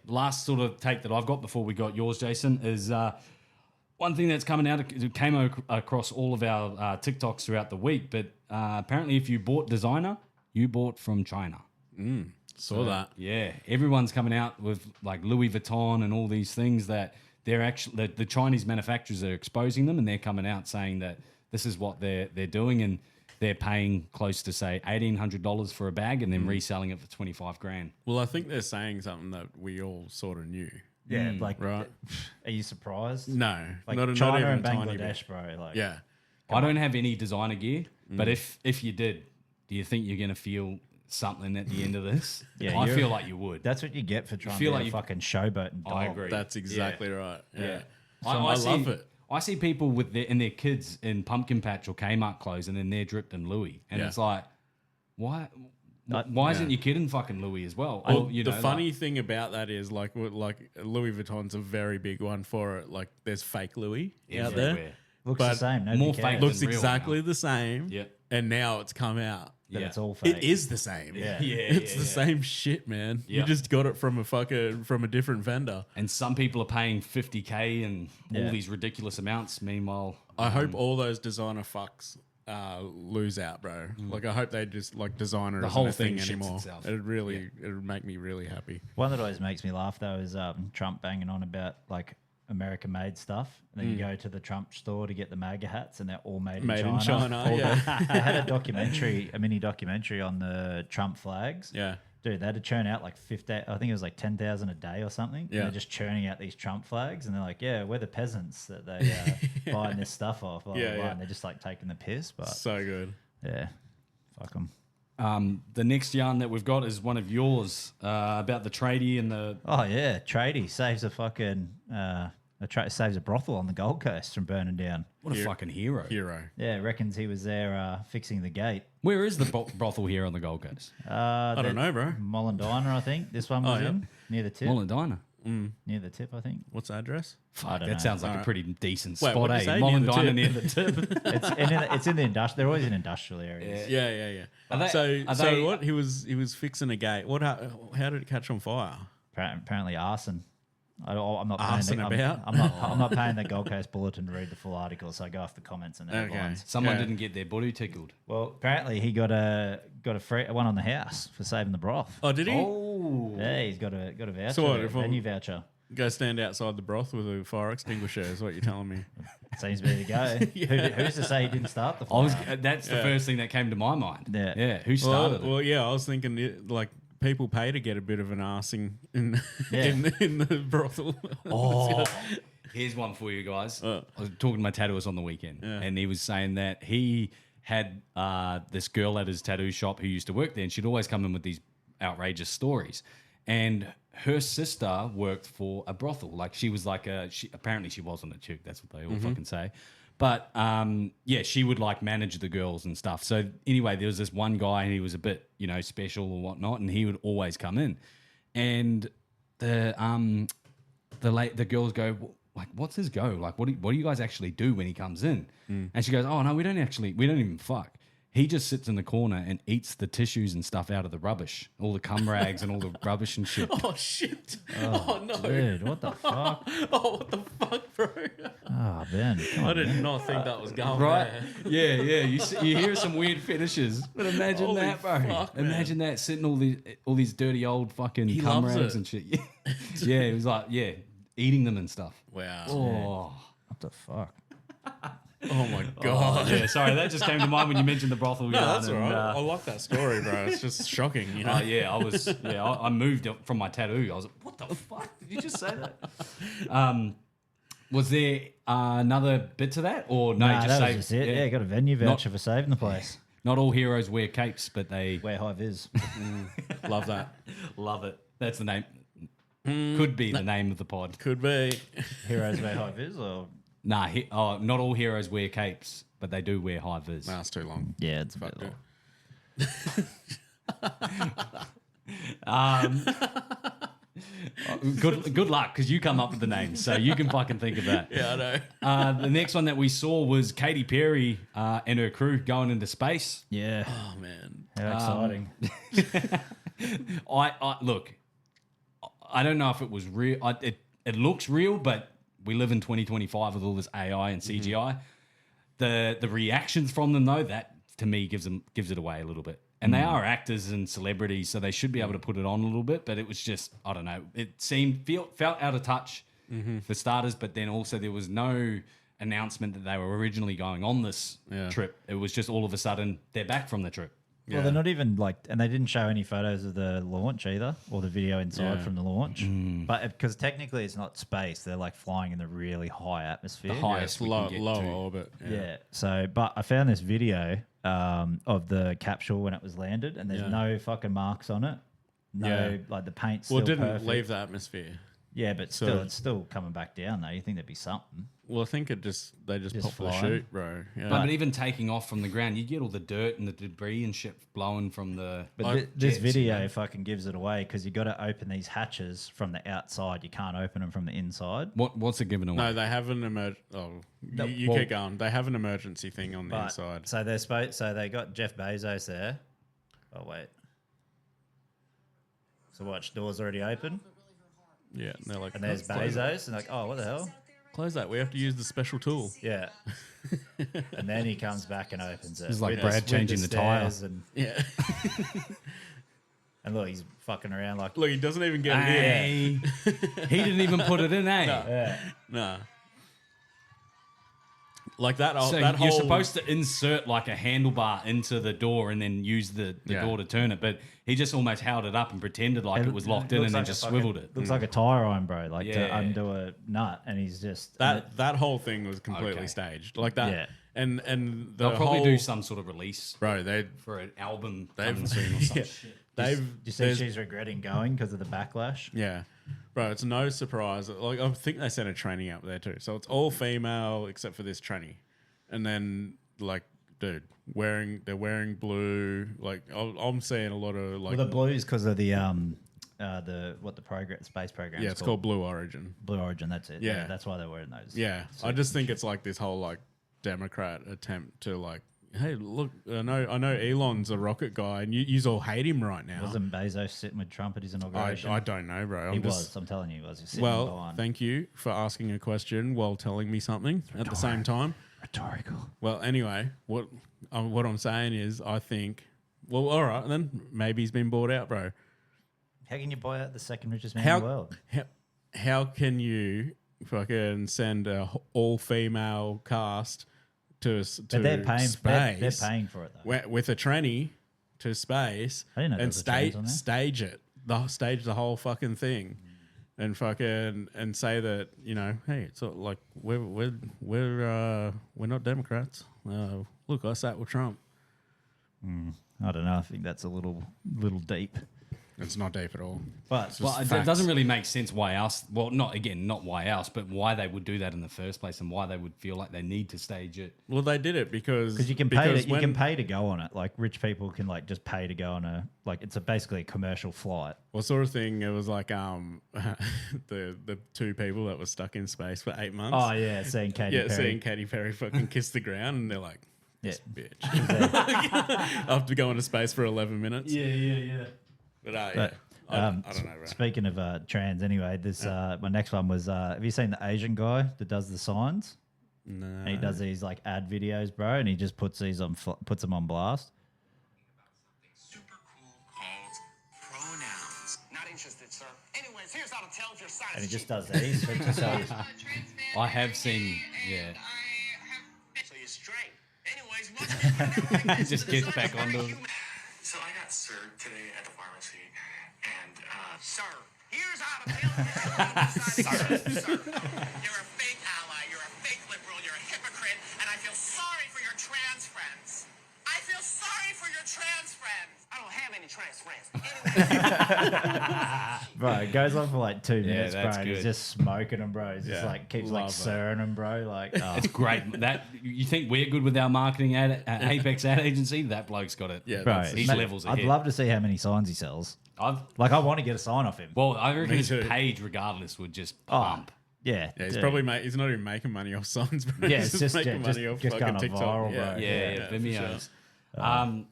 last sort of take that I've got before we got yours, Jason, is one thing that's coming out, it came across all of our TikToks throughout the week, but apparently if you bought designer, you bought from China. Saw that. Yeah, everyone's coming out with like Louis Vuitton and all these things that they're actually, the Chinese manufacturers are exposing them, and they're coming out saying that this is what they're doing, and they're paying close to say $1,800 for a bag and then reselling it for 25 grand. Well, I think they're saying something that we all sort of knew. Yeah, like, Right. are you surprised? No. Like not China even and a tiny bit. Bangladesh, bro. Like, Yeah. I don't have any designer gear, but if you did, do you think you're going to feel something at the end of this? Yeah, I you're- feel like you would. that's what you get for trying feel to like be a you- fucking showboat and dog. I agree. That's exactly right. Yeah. I I see- love it. I see people with their kids in Pumpkin Patch or Kmart clothes, and then they're dripped in Louis, and Yeah. it's like, why Why isn't your kid in fucking Louis as well? Well, Or, you the know, funny thing about that is like Louis Vuitton's a very big one for it. Like there's fake Louis out there. everywhere. Looks But the same. Nobody more cares. fake Looks than real, exactly you know? the same. Yeah. And now it's come out. That Yeah. it's all fake. It is the same. Yeah. It's the same shit, man. You Yeah. just got it from a different vendor. And some people are paying 50K and all Yeah. these ridiculous amounts. Meanwhile, I hope all those designer fucks lose out, bro. Like I hope they just like designer The isn't whole a thing thing shits anymore. itself. It'd make me really happy. One that always makes me laugh though is Trump banging on about like American-made stuff, and then you go to the Trump store to get the MAGA hats, and they're all made Made in in China. China, All yeah. they had a mini documentary on the Trump flags. Yeah. Dude, they had to churn out like 50, I think it was like 10,000 a day or something. Yeah. And they're just churning out these Trump flags, and they're like, yeah, we're the peasants that they buying this stuff off. Blah, Yeah, blah, blah. yeah. And they're just like taking the piss, but So good. yeah, fuck them. the next yarn that we've got is one of yours about the tradie and the. Oh yeah, tradie saves a fucking saves a brothel on the Gold Coast from burning down. What a fucking hero. Hero. Yeah, reckons he was there fixing the gate. Where is the brothel here on the Gold Coast? I don't know, bro. Mollendina, I think this one was yeah. in near the tip. Mollendina. Near the tip, I think. What's the address? I don't That know. sounds like a pretty decent Wait, spot, what'd eh? you say? Near the Mollendina tip? near the tip. It's in the industrial. They're always in industrial areas. Yeah. Are they- so are they- what? He was fixing a gate. What? How did it catch on fire? Apparently arson. I'm not Arson paying about? I'm not paying the Gold Coast Bulletin to read the full article, so I go off the comments and the Okay. headlines. Someone Yeah. didn't get their booty tickled. Well, apparently he got a free one on the house for saving the broth. Oh, did he? Oh. Yeah, he's got a voucher, So what, a if I'm- venue voucher. Go stand outside the broth with a fire extinguisher. Is what you're telling me? Seems to be the go. Who's to say he didn't start the I was, fire? that's the Yeah. first thing that came to my mind. Yeah. Who started it? Well, yeah. I was thinking like people pay to get a bit of an arsing in Yeah. in the brothel. Oh, here's one for you guys. Uh. I was talking to my tattooist on the weekend, and he was saying that he had this girl at his tattoo shop who used to work there, and she'd always come in with these outrageous stories. And her sister worked for a brothel. Like she was like apparently she wasn't a chick. That's what they all fucking say. But yeah, she would like manage the girls and stuff. So anyway, there was this one guy, and he was a bit, special or whatnot, and he would always come in. And the girls go, like, what's his go? Like, what do you guys actually do when he comes in? And she goes, oh no, we don't even fuck. He just sits in the corner and eats the tissues and stuff out of the rubbish, all the cum rags and all the rubbish and shit. Oh shit! Oh, no! Dude, what the fuck? Oh, what the fuck, bro? Oh, Ben. Come I on, did man. not think that was going Right? there. Yeah. You hear some weird finishes, but imagine Holy that, bro. fuck, man. Imagine that sitting all these dirty old fucking He cum loves rags it. and shit. Yeah, it was like eating them and stuff. Wow. Oh. What the fuck? Oh my god. Yeah, sorry, that just came to mind when you mentioned the brothel. No, yarn that's all and, right. I like that story, bro. It's just shocking, you know. I moved from my tattoo. I was like, what the fuck? Did you just say that? Was there another bit to that? Or no, Nah, just that say, was just it. Yeah, got a venue voucher for saving the place. Not all heroes wear capes, but they Where high vis. Love that. love it. That's the name. Could be the name of the pod. Could be. Heroes wear high vis, or Nah, not all heroes wear capes, but they do wear high vis. Nah, it's too long. yeah, it's a bit Fuck long. Good luck, because you come up with the names, so you can fucking think of that. Yeah, I know. The next one that we saw was Katy Perry and her crew going into space. Yeah, Oh man. how exciting. I look, I don't know if it was real. It looks real, but we live in 2025 with all this AI and CGI. The reactions from them, though, that to me gives it away a little bit. And they are actors and celebrities, so they should be able to put it on a little bit. But it was just, I don't know. It felt out of touch for starters, but then also there was no announcement that they were originally going on this trip. It was just all of a sudden they're back from the trip. Well, they're not even and they didn't show any photos of the launch either, or the video inside from the launch. But because technically it's not space, they're like flying in the really high atmosphere. The Yeah, highest it's we can get lower to. orbit. Yeah. So, but I found this video of the capsule when it was landed, and there's no fucking marks on it. No, Yeah. like the paint's Well, it still didn't perfect. leave the atmosphere. Yeah, but still, it's still coming back down though. You think there'd be something? Well, I think they just pop flying. the chute, bro. Yeah. No, but even taking off from the ground, you get all the dirt and the debris and shit blowing from the. But this video fucking gives it away because you got to open these hatches from the outside. You can't open them from the inside. What's it giving away? No, they have an you keep going. They have an emergency thing on the inside. So So they got Jeff Bezos there. Oh wait. So watch, doors already open. Yeah, and they're like, and there's Bezos, and like, oh, what the hell? Close that. We have to use the special tool. Yeah. And then he comes back and opens it. It's like Brad changing the tire. And, yeah. and look, he's fucking around like. Look, he doesn't even get it in. He didn't even put it in, eh? No. Yeah. No. Like that. So that you're whole... supposed to insert like a handlebar into the door and then use the door to turn it, but he just almost held it up and pretended like it was locked in and then just swiveled it. Looks like a tire iron, bro, like to undo a nut, and he's just that whole thing was completely staged, like that. Yeah. And they'll probably do some sort of release, bro. For an album coming soon or some shit. You see, she's regretting going because of the backlash. Yeah, bro. It's no surprise. Like I think they sent a tranny up there too, so it's all female except for this tranny. And then like, dude, they're wearing blue. Like I'm seeing a lot of like. Well, the blue is because of the space program. Yeah, it's called Blue Origin. Blue Origin. That's it. Yeah, that's why they're wearing those. Yeah, I just think it's like this whole like Democrat attempt to like. Hey, look! I know Elon's a rocket guy, and you all hate him right now. Wasn't Bezos sitting with Trump at his inauguration? I don't know, bro. I'm telling you, he was. Well, thank you for asking a question while telling me something at the same time. Rhetorical. Well, anyway, what I'm saying is, I think. Well, all right, then maybe he's been bought out, bro. How can you buy out the second richest man in the world? How can you fucking send a all female cast to they're paying, space? They're paying for it though. With a tranny to space and stage the whole fucking thing, and fucking and say that hey, it's like we're not Democrats. Look, I sat with Trump. I don't know. I think that's a little deep. It's not deep at all. But it doesn't really make sense why else. Well, not why else, but why they would do that in the first place and why they would feel like they need to stage it. Well, they did it because you can pay. You can pay to go on it. Like rich people can like just pay to go on it's basically a commercial flight. Well, sort of thing. It was like the two people that were stuck in space for 8 months. Oh yeah, seeing Katy Perry fucking kiss the ground, and they're like, this bitch. After going to space for 11 minutes. Yeah. But I don't know, bro. Speaking of trans, anyway, this my next one was. Have you seen the Asian guy that does the signs? No. And he does these like ad videos, bro, and he just puts them on blast. Super cool called pronouns. Not interested, sir. Anyways, here's how to tell if your size. And he just does these. I have seen, yeah. So you're straight. Anyways, what's just gets back onto him. So I got served today at the pharmacy, and sir, here's how to tell sir, you're a fake ally, you're a fake liberal, you're a hypocrite, and I feel sorry for your trans friends. I feel sorry for your trans friends. I don't have any trans friends. Bro, it goes on for like 2 minutes, bro. That's And he's good. just smoking them, bro. He's just like keeps like sirring them, bro. Like It's great. That you think we're good with our marketing Apex ad agency? That bloke's got it. Yeah, bro, he's mate, levels ahead. I'd love to see how many signs he sells. I want to get a sign off him. Well, I reckon his too. page, regardless, would just pump. Yeah, Yeah, he's dude. probably he's not even making money off signs, bro. Yeah, He's it's just making money just off going fucking on TikTok. viral, yeah. bro. Yeah, for Vimeo's. sure.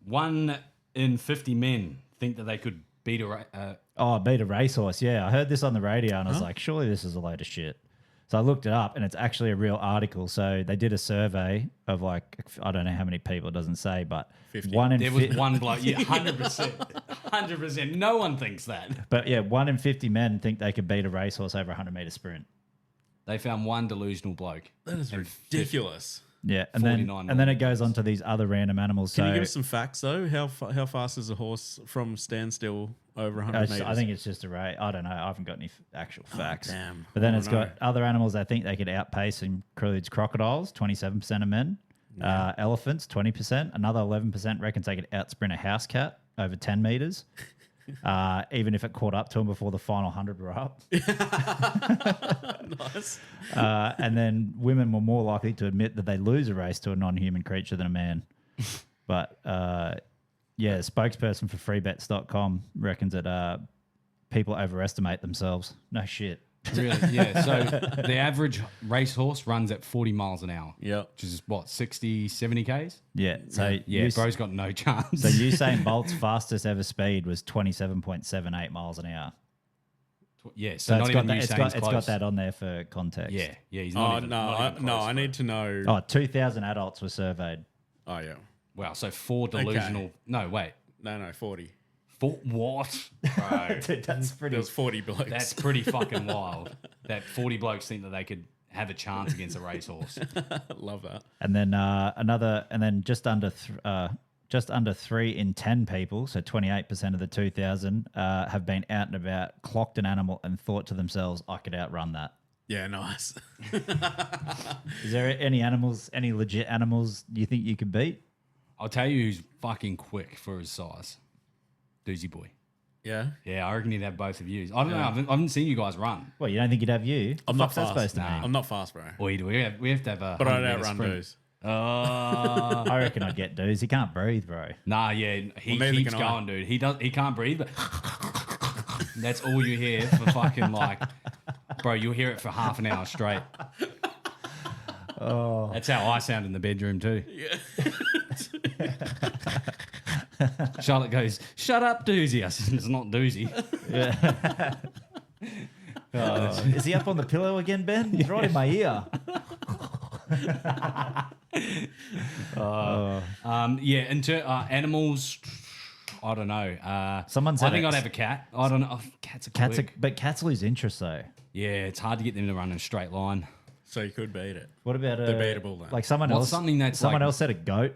1 in 50 men think that they could beat beat a racehorse. Yeah, I heard this on the radio and I was like, surely this is a load of shit. So I looked it up and it's actually a real article. So they did a survey of like, I don't know how many people, it doesn't say, but 50. There was one bloke. Yeah, 100%. 100%. No one thinks that. But yeah, 1 in 50 men think they could beat a racehorse over a 100-meter sprint. They found one delusional bloke. That is ridiculous. Yeah, and 49 then it goes on to these other random animals. Can so you give us some facts though? How fast is a horse from standstill over 100 meters? I think it's just a race. I don't know. I haven't got any actual facts. Damn. But then I it's don't got other animals I think they could outpace, includes crocodiles, 27% of men. Elephants, 20%. Another 11% reckons they could outsprint a house cat over 10 meters. even if it caught up to them before the final 100 were up. Nice. And then women were more likely to admit that they lose a race to a non-human creature than a man. But yeah, the spokesperson for freebets.com reckons that people overestimate themselves. No shit. Really? Yeah. So the average racehorse runs at 40 miles an hour. Yep. Which is what, 60, 70 Ks? Yeah. So Yeah, bro's got no chance. So Usain Bolt's fastest ever speed was 27.78 miles an hour. Yeah, So not it's got, even that, it's, got, Usain's it's got close. that on there for context. Yeah, he's Oh, not even, no, not even close, I bro. need to know. Oh, 2,000 adults were surveyed. Oh, yeah. Wow, so 4 delusional. Okay. No, wait. No, 40. 4 what? Bro, Dude, that's pretty. There was 40 blokes. that's pretty fucking wild. That 40 blokes think that they could have a chance against a racehorse. Love that. And then just under 3 in 10 people, so 28% of the 2,000, have been out and about, clocked an animal, and thought to themselves, "I could outrun that." Yeah, nice. Is there any legit animals you think you could beat? I'll tell you who's fucking quick for his size. Doozy boy. Yeah. Yeah, I reckon he'd have both of you. I don't know. I haven't seen you guys run. Well, you don't think he'd have you? I'm The not fuck's that fast. supposed to mean? I'm not fast, bro. We have to have a. But I'd 100-meter outrun sprint. Doos. I reckon I'd get Doos. He can't breathe, bro. Nah, yeah, he Well, neither keeps can I. going, dude. He can't breathe, but that's all you hear for fucking like, bro. You'll hear it for half an hour straight. Oh, that's how I sound in the bedroom too. Yeah. Charlotte goes, "Shut up, Doozy." I said, "It's not Doozy." Is he up on the pillow again, Ben? He's right in my ear. Yeah, into animals. I don't know. Someone said I think it. I'd have a cat. I don't know. Oh, cats are quick. But cats lose interest though. Yeah, it's hard to get them to run in a straight line. So you could beat it. What about Debatable, then. Like someone What's else? something that's someone like- else said a goat.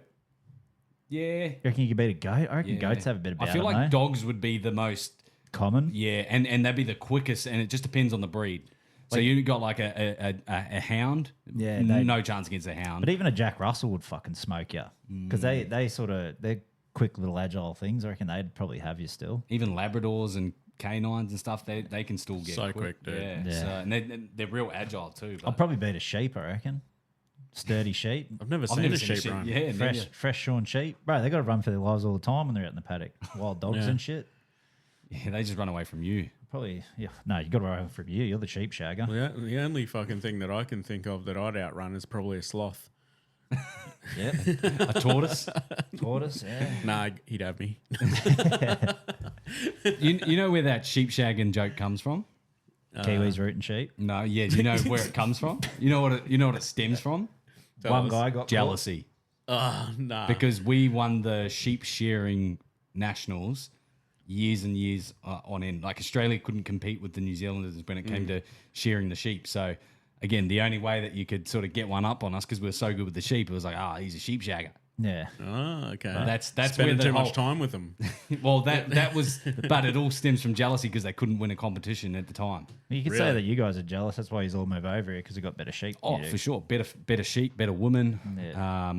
Yeah. You reckon you could beat a goat? I reckon Yeah. goats have a bit about I feel them, like though. dogs would be the most, Common. yeah, and they'd be the quickest, and it just depends on the breed. So you got like a hound, Yeah, no chance against a hound. But even a Jack Russell would fucking smoke you because they're quick little agile things. I reckon they'd probably have you still. Even Labradors and canines and stuff, they can still get So quick, dude. Yeah, Yeah. So, and they're real agile too. But I'd probably beat a sheep. I reckon. Sturdy sheep. I've never I've seen never a seen sheep run. Yeah, Fresh shorn sheep. Bro, they got to run for their lives all the time when they're out in the paddock. Wild dogs Yeah. and shit. yeah, they just run away from you. Probably, yeah. No, you got to run from you. You're the sheep shagger. Well, the only fucking thing that I can think of that I'd outrun is probably a sloth. Yep. A tortoise. Tortoise, yeah. Nah, he'd have me. you know where that sheep shagging joke comes from? Kiwis rooting sheep. No, yeah. Do you know where it comes from? You know what it stems from? One guy got Jealousy. Oh, nah. Because we won the sheep shearing nationals years and years on end. Like Australia couldn't compete with the New Zealanders when it came to shearing the sheep. So again, the only way that you could sort of get one up on us because we were so good with the sheep, it was like, he's a sheep shagger. Yeah. Oh, okay. That's Spending where the too whole, much time with them. Well, that was, but it all stems from jealousy because they couldn't win a competition at the time. You could say that you guys are jealous. That's why you all move over here because you got better sheep. than Oh, you do. for sure. Better sheep, better women. Yeah.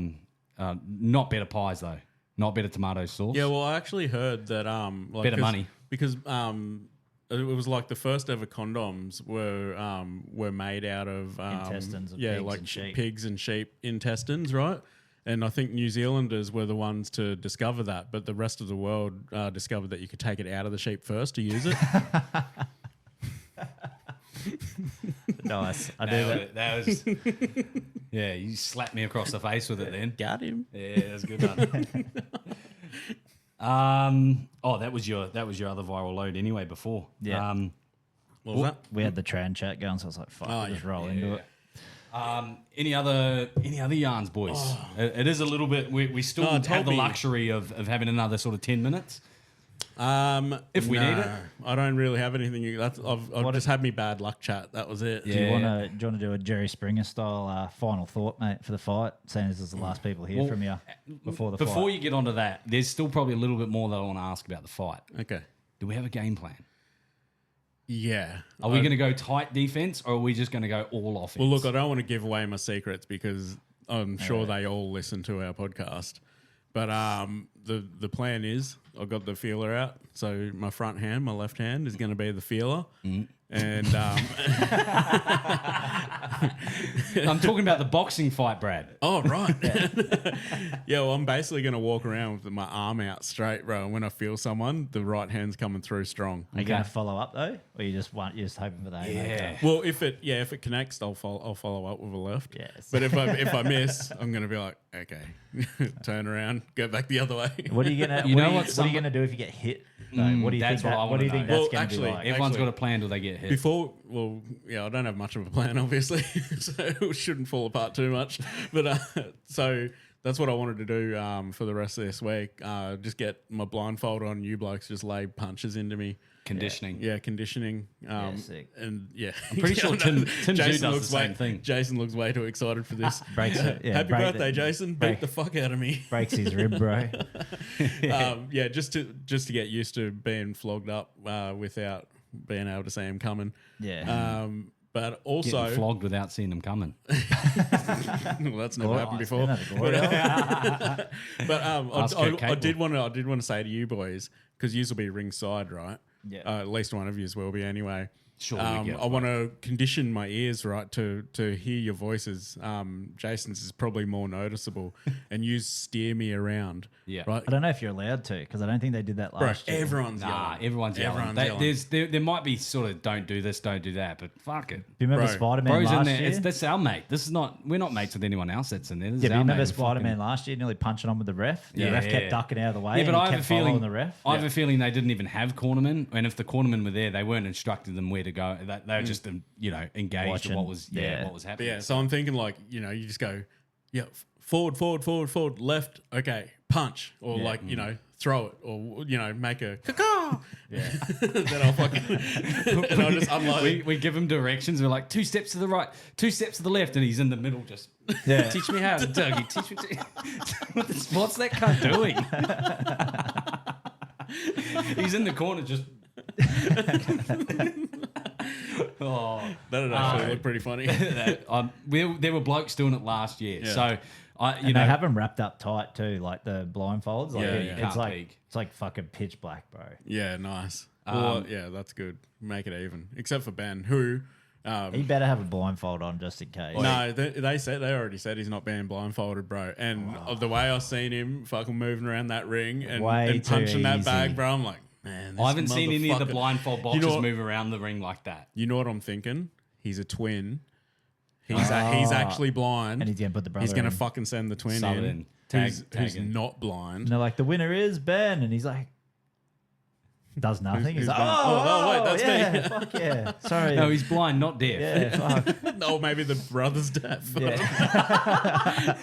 Not better pies though. Not better tomato sauce. Yeah, well, I actually heard that like, Better money. because it was like the first ever condoms were made out of Intestines of yeah, pigs like and sheep. pigs and sheep intestines, right? And I think New Zealanders were the ones to discover that, but the rest of the world discovered that you could take it out of the sheep first to use it. Nice. I do Nailed that. it. That was, yeah, you slapped me across the face with it then. Got him. Yeah, that's a good one. That was your other viral load anyway before. Yeah. What was that? We had the Tran chat going, so I was like, fuck, just roll into it. Any other yarns, boys? It is a little bit. We still have the Toby. luxury of having another sort of 10 minutes. If we need it. I don't really have anything. I've just had me bad luck chat. That was it. Do you want to do a Jerry Springer style final thought, mate, for the fight? Saying this is the last people hear from you before the fight. Before you get onto that, there's still probably a little bit more that I want to ask about the fight. Okay. Do we have a game plan? Yeah. Are we going to go tight defense or are we just going to go all offense? Well, look, I don't want to give away my secrets because I'm sure they all listen to our podcast. But the plan is I've got the feeler out. So my front hand, my left hand is going to be the feeler. And I'm talking about the boxing fight, Brad. oh, right. Yeah, well, I'm basically going to walk around with my arm out straight, bro. And when I feel someone, the right hand's coming through strong. Are you going to follow up though, or you're just hoping for that? Yeah. Well, if it connects, I'll follow up with a left. Yes. But if I miss, I'm going to be like, okay, turn around, go back the other way. What are you gonna? You know what What are you gonna do if you get hit? Though? What do you that's think? what I What do you wanna think know. that's Well, going to be actually, like? Everyone's got a plan till they get hit. I don't have much of a plan, obviously, so it shouldn't fall apart too much. But so that's what I wanted to do for the rest of this week. Just get my blindfold on. You blokes just lay punches into me. Conditioning. Yeah, conditioning. Sick. And yeah, I'm pretty sure Tim Zoo does the same thing. Jason looks way too excited for this. Breaks it. Yeah, Happy break birthday, Jason! Beat the fuck out of me. Breaks his rib, bro. Yeah, just to get used to being flogged up without being able to see him coming. Yeah. But also Getting flogged without seeing them coming. well, that's never happened before. But Ask Kurt I Capewell. did want to say to you boys, because you will be ringside, right? Yeah. At least one of you will be anyway. Sure, we get I want to condition my ears, right, to hear your voices. Jason's is probably more noticeable, and you steer me around. Yeah. Right. I don't know if you're allowed to because I don't think they did that Bro, last year. everyone's Nah, yelling. everyone's yelling. There might be sort of don't do this, don't do that, but fuck it. Do you remember Bro. Spider-Man Bro's in last there. year? That's our mate. We're not mates with anyone else that's in there. This is Yeah, but you our remember mate. Spider-Man last year nearly punching on with the ref? The Yeah. ref kept ducking out of the way Yeah, but and I he have kept a feeling following the ref. I have a feeling they didn't even have cornermen, and if the cornermen were there, they weren't instructing them where to go. They were just engaged Watching. in what was But happening. yeah, so I'm thinking you just go, yeah, forward, left, okay, punch, or throw it, or make a caw. Yeah. Then I'll fucking and I'll just unload. We give him directions. We're like 2 steps to the right, 2 steps to the left, and he's in the middle. Just teach me how, Dougie. Teach me. What's that cunt doing? He's in the corner just. That'd actually look pretty funny. There were blokes doing it last year, Yeah. so And they have them wrapped up tight too, like the blindfolds. Like Yeah, you it's can't like peek. it's like fucking pitch black, bro. Yeah, nice. Well, yeah, that's good. Make it even, except for Ben, who. He better have a blindfold on just in case. No, they already said he's not being blindfolded, bro. And of the way I've seen him fucking moving around that ring and Way too punching that bag, easy. bro, I'm like, man, this I haven't seen any of the motherfucker- blindfold boxers You know what- move around the ring like that. You know what I'm thinking? He's a twin. He's actually blind, And he's gonna put the brother He's gonna in. fucking send the twin Sub it in, in. Tag who's in. not blind. And they're like, the winner is Ben, and he's like, does nothing. He's who's like, Ben? Oh, wait, that's me. yeah, fuck yeah. Sorry. No, he's blind, not deaf. yeah, fuck. Oh, maybe the brother's deaf. Yeah.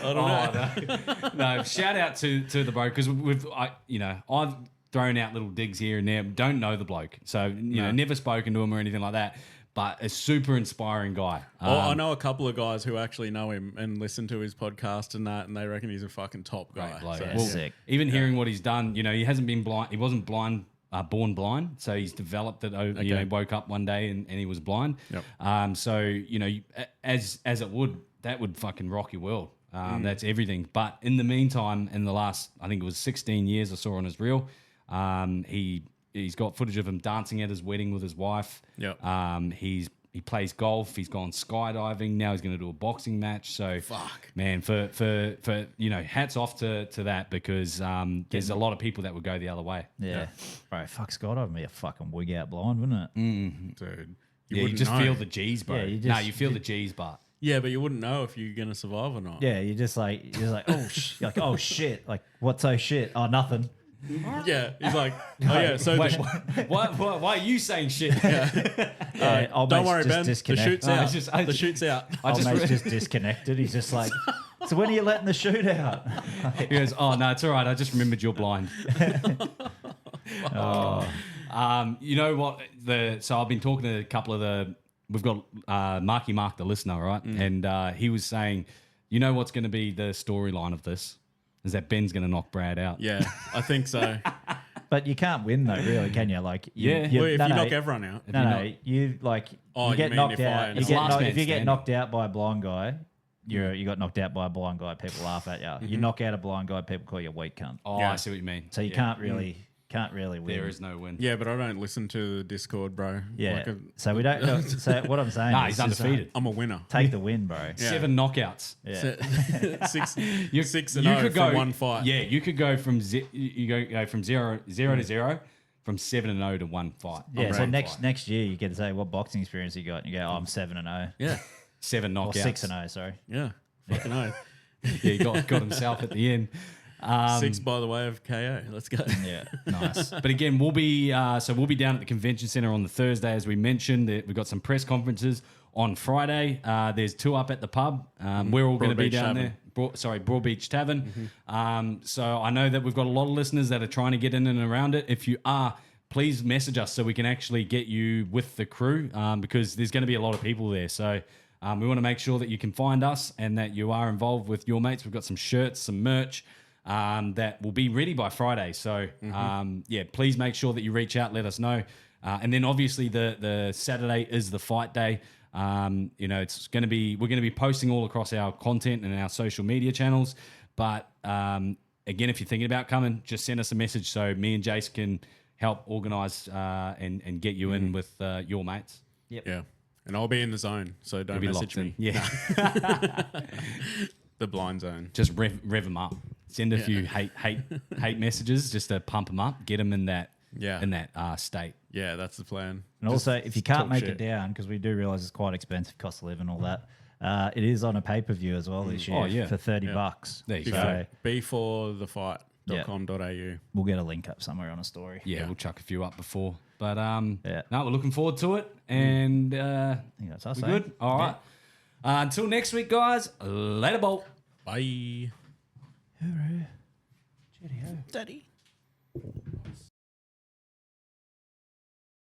I don't know. No, shout out to the bloke because I've thrown out little digs here and there. Don't know the bloke, so never spoken to him or anything like that. But a super inspiring guy. I know a couple of guys who actually know him and listen to his podcast and that, and they reckon he's a fucking top guy. Great bloke. So, Yeah, Well, sick. even hearing what he's done, he hasn't been blind. He wasn't blind, born blind. So he's developed it. He woke up one day and he was blind. Yep. So as it would, that would fucking rock your world. That's everything. But in the meantime, in the last, I think it was 16 years I saw on his reel, he's got footage of him dancing at his wedding with his wife. Yep. He plays golf. He's gone skydiving. Now he's going to do a boxing match. So, man, for hats off to that because there's a lot of people that would go the other way. Yeah. Bro, fuck Scott, I'd be a fucking wig out blind, wouldn't it? Dude. You wouldn't just know. feel the G's, bro. Yeah, you No, just- you feel the G's, but Yeah, but you wouldn't know if you're going to survive or not. Yeah, you're like, oh, you're like, oh shit. Like, what's so shit? Oh, nothing. Yeah, he's like, oh yeah, so wait, the why are you saying shit? Yeah, old don't mate's worry, just Ben. The disconnect- shoot's Oh, out. it's just- the shoot's out. Old mate's just disconnected. He's just like, so when are you letting the shoot out? He goes, oh no, it's all right. I just remembered you're blind. You know what? So I've been talking to a couple of we've got Marky Mark, the listener, right? And he was saying, you know what's going to be the storyline of this is that Ben's going to knock Brad out. Yeah, I think so. But you can't win though, really, can you? Like, Yeah. Well, if no, you no, knock everyone out. no, you like, Oh, you you get mean knocked if I- out. It's last man If you get standing. knocked out by a blind guy, you got knocked out by a blind guy, people laugh at you. You knock out a blind guy, people call you a weak cunt. Oh, Yeah. I see what you mean. So you can't really win. There is no win. Yeah, but I don't listen to the Discord, bro. Yeah. Like So we don't. So what I'm saying Nah, is he's undefeated. I'm a winner. take the win, bro. Yeah. 7 knockouts. Yeah. 6 and 0 from one fight. Yeah, you could go from go from 0 to 0, from 7 and 0 to one fight. Yeah. So One next fight. year you get to say what boxing experience you got, and you go, oh, I'm 7 and 0, Yeah. 7 knockouts. or 6 and 0. Sorry. Yeah. Fucking oath. Yeah, he got himself at the end. 6 by the way of KO. Let's go. Yeah. Nice. But again, we'll be down at the convention center on the Thursday, as we mentioned. We've got some press conferences on Friday. There's 2 up at the pub. We're all going to be Broadbeach down Tavern. there. Broadbeach Tavern. So I know that we've got a lot of listeners that are trying to get in and around it. If you are, please message us so we can actually get you with the crew, because there's going to be a lot of people there. So we want to make sure that you can find us and that you are involved with your mates. We've got some shirts, some merch. That will be ready by Friday. So, please make sure that you reach out, let us know. And then obviously the Saturday is the fight day. We're going to be posting all across our content and our social media channels. But again, if you're thinking about coming, just send us a message so me and Jace can help organise and get you in with your mates. Yeah. And I'll be in the zone, so don't You'll be message locked me. in. Yeah. The blind zone. Just rev them up. Send a few hate messages just to pump them up. Get them in that state. Yeah, that's the plan. And also, if you can't talk make shit. it down, because we do realise it's quite expensive, cost of living, all that. It is on a pay-per-view as well this year Oh, yeah. for $30. There you So beforethefight.com.au. we'll get a link up somewhere on a story. Yeah, we'll chuck a few up before. But Yeah. no, we're looking forward to it. And I think that's us. we're eh? good. All right. Until next week, guys. Later, bolt. Bye. Hooroo. Cheerio. Daddy.